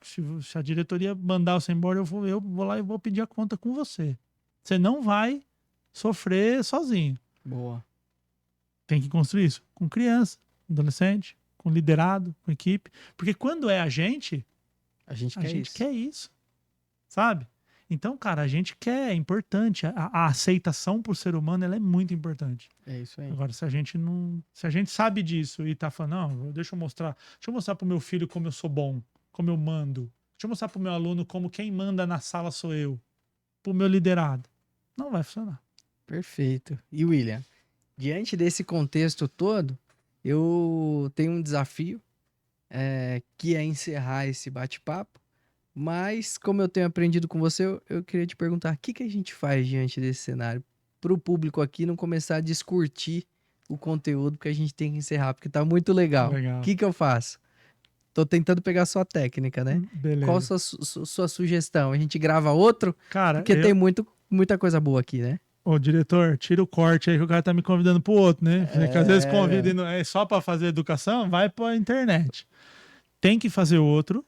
Se a diretoria mandar você embora, eu vou lá e vou pedir a conta com você. Você não vai sofrer sozinho. Boa. Tem que construir isso com criança, adolescente, com liderado, com equipe. Porque quando é a gente gente quer isso. Sabe? Então, cara, a gente quer, é importante. A aceitação por ser humano, ela é muito importante. É isso aí. Agora, se a gente sabe disso e tá falando, não, deixa eu mostrar pro meu filho como eu sou bom, como eu mando. Deixa eu mostrar pro meu aluno como quem manda na sala sou eu. Pro meu liderado. Não vai funcionar. Perfeito. E William, diante desse contexto todo, eu tenho um desafio, que é encerrar esse bate-papo. Mas, como eu tenho aprendido com você, eu queria te perguntar, o que a gente faz diante desse cenário? Para o público aqui não começar a descurtir o conteúdo que a gente tem que encerrar, porque tá muito legal. Legal. O que eu faço? Tô tentando pegar a sua técnica, né? Beleza. Qual a sua sugestão? A gente grava outro? Cara, Porque tem muita coisa boa aqui, né? Ô, diretor, tira o corte aí que o cara tá me convidando pro outro, né? Porque às vezes convida e não é só pra fazer educação, vai pra internet. Tem que fazer outro.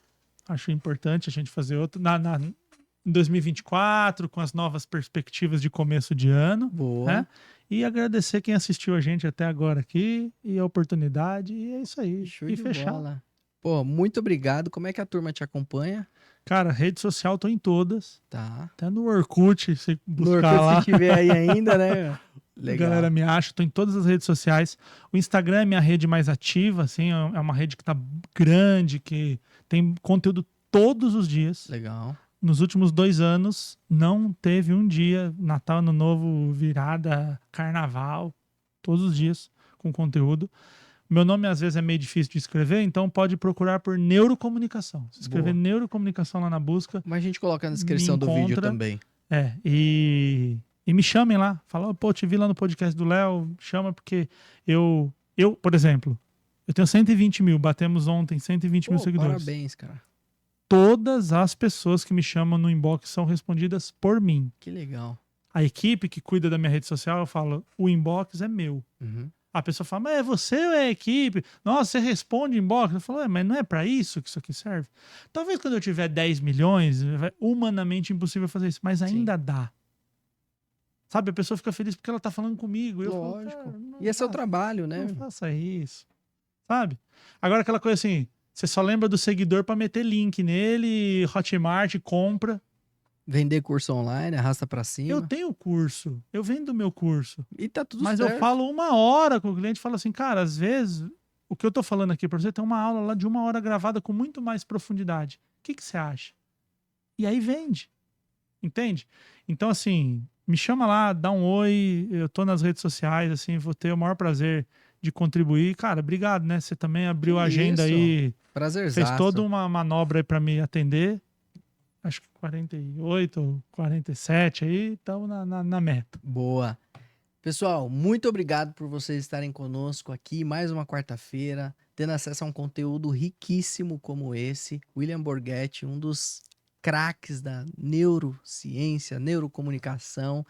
Acho importante a gente fazer outro. Em 2024, com as novas perspectivas de começo de ano. Boa. Né? E agradecer quem assistiu a gente até agora aqui e a oportunidade. E é isso aí. Show e de fechar. bola. Pô, muito obrigado. Como é que a turma te acompanha? Cara, rede social tô em todas. Tá. Até no Orkut, se buscar No Orkut, lá. se tiver aí ainda, né? Legal. A galera me acha, tô em todas as redes sociais. O Instagram é minha rede mais ativa, assim, é uma rede que tá grande, que tem conteúdo todos os dias. Legal. Nos últimos 2 anos, não teve um dia, Natal, Ano Novo, virada, Carnaval, todos os dias com conteúdo. Meu nome às vezes é meio difícil de escrever, então pode procurar por neurocomunicação. Se escrever Boa. neurocomunicação lá na busca. Mas a gente coloca na descrição do vídeo também. E me chamem lá. Fala, pô, te vi lá no podcast do Léo. Chama porque eu, por exemplo, eu tenho 120 mil. Batemos ontem 120 mil seguidores. Parabéns, cara. Todas as pessoas que me chamam no inbox são respondidas por mim. Que legal. A equipe que cuida da minha rede social, eu falo, o inbox é meu. Uhum. A pessoa fala, mas é você ou é a equipe? Nossa, você responde inbox. Eu falo, mas não é pra isso que isso aqui serve? Talvez quando eu tiver 10 milhões, é humanamente impossível fazer isso, mas ainda dá. Sabe, a pessoa fica feliz porque ela tá falando comigo. Eu Lógico. Falo, E é seu trabalho, né? Não faça isso. Sabe? Agora aquela coisa assim, você só lembra do seguidor pra meter link nele, Hotmart, compra. Vender curso online, arrasta pra cima. Eu tenho curso, eu vendo meu curso. E tá tudo mas certo. eu falo 1 hora com o cliente, falo assim, cara, às vezes o que eu tô falando aqui pra você tem uma aula lá de 1 hora gravada com muito mais profundidade. O que você acha? E aí vende. Entende? Então, assim, me chama lá, dá um oi, eu tô nas redes sociais, assim, vou ter o maior prazer de contribuir. Cara, obrigado, né? Você também abriu a agenda aí. Prazerzaço. Fez toda uma manobra aí pra me atender. Acho que 48 ou 47 aí, estamos na meta. Boa. Pessoal, muito obrigado por vocês estarem conosco aqui mais uma quarta-feira. tendo acesso a um conteúdo riquíssimo como esse. William Borghetti, um dos craques da neurociência, neurocomunicação.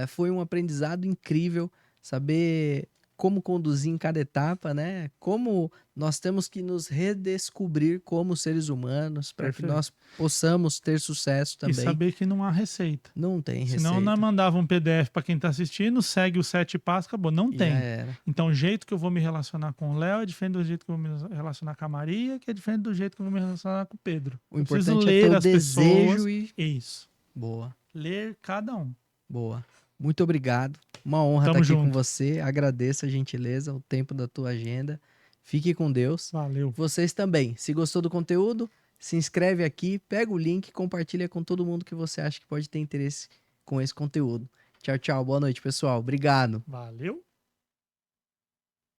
Foi um aprendizado incrível saber como conduzir em cada etapa, né? Como nós temos que nos redescobrir como seres humanos para que Perfeito. nós possamos ter sucesso E também. saber que não há receita. Não tem Senão receita. nós mandava um PDF para quem tá assistindo, segue os 7 passos, acabou. Não Já tem. era. Então o jeito que eu vou me relacionar com o Léo é diferente do jeito que eu vou me relacionar com a Maria, que é diferente do jeito que eu vou me relacionar com o Pedro. O Eu preciso importante é ter ler o as desejo pessoas. e... Isso. Boa, Ler cada um. boa. Muito obrigado. Uma honra Tamo estar aqui com junto. você. Agradeço a gentileza, o tempo da tua agenda. Fique com Deus. Valeu. Vocês também. Se gostou do conteúdo, se inscreve aqui, pega o link e compartilha com todo mundo que você acha que pode ter interesse com esse conteúdo. Tchau, tchau. Boa noite, pessoal. Obrigado. Valeu.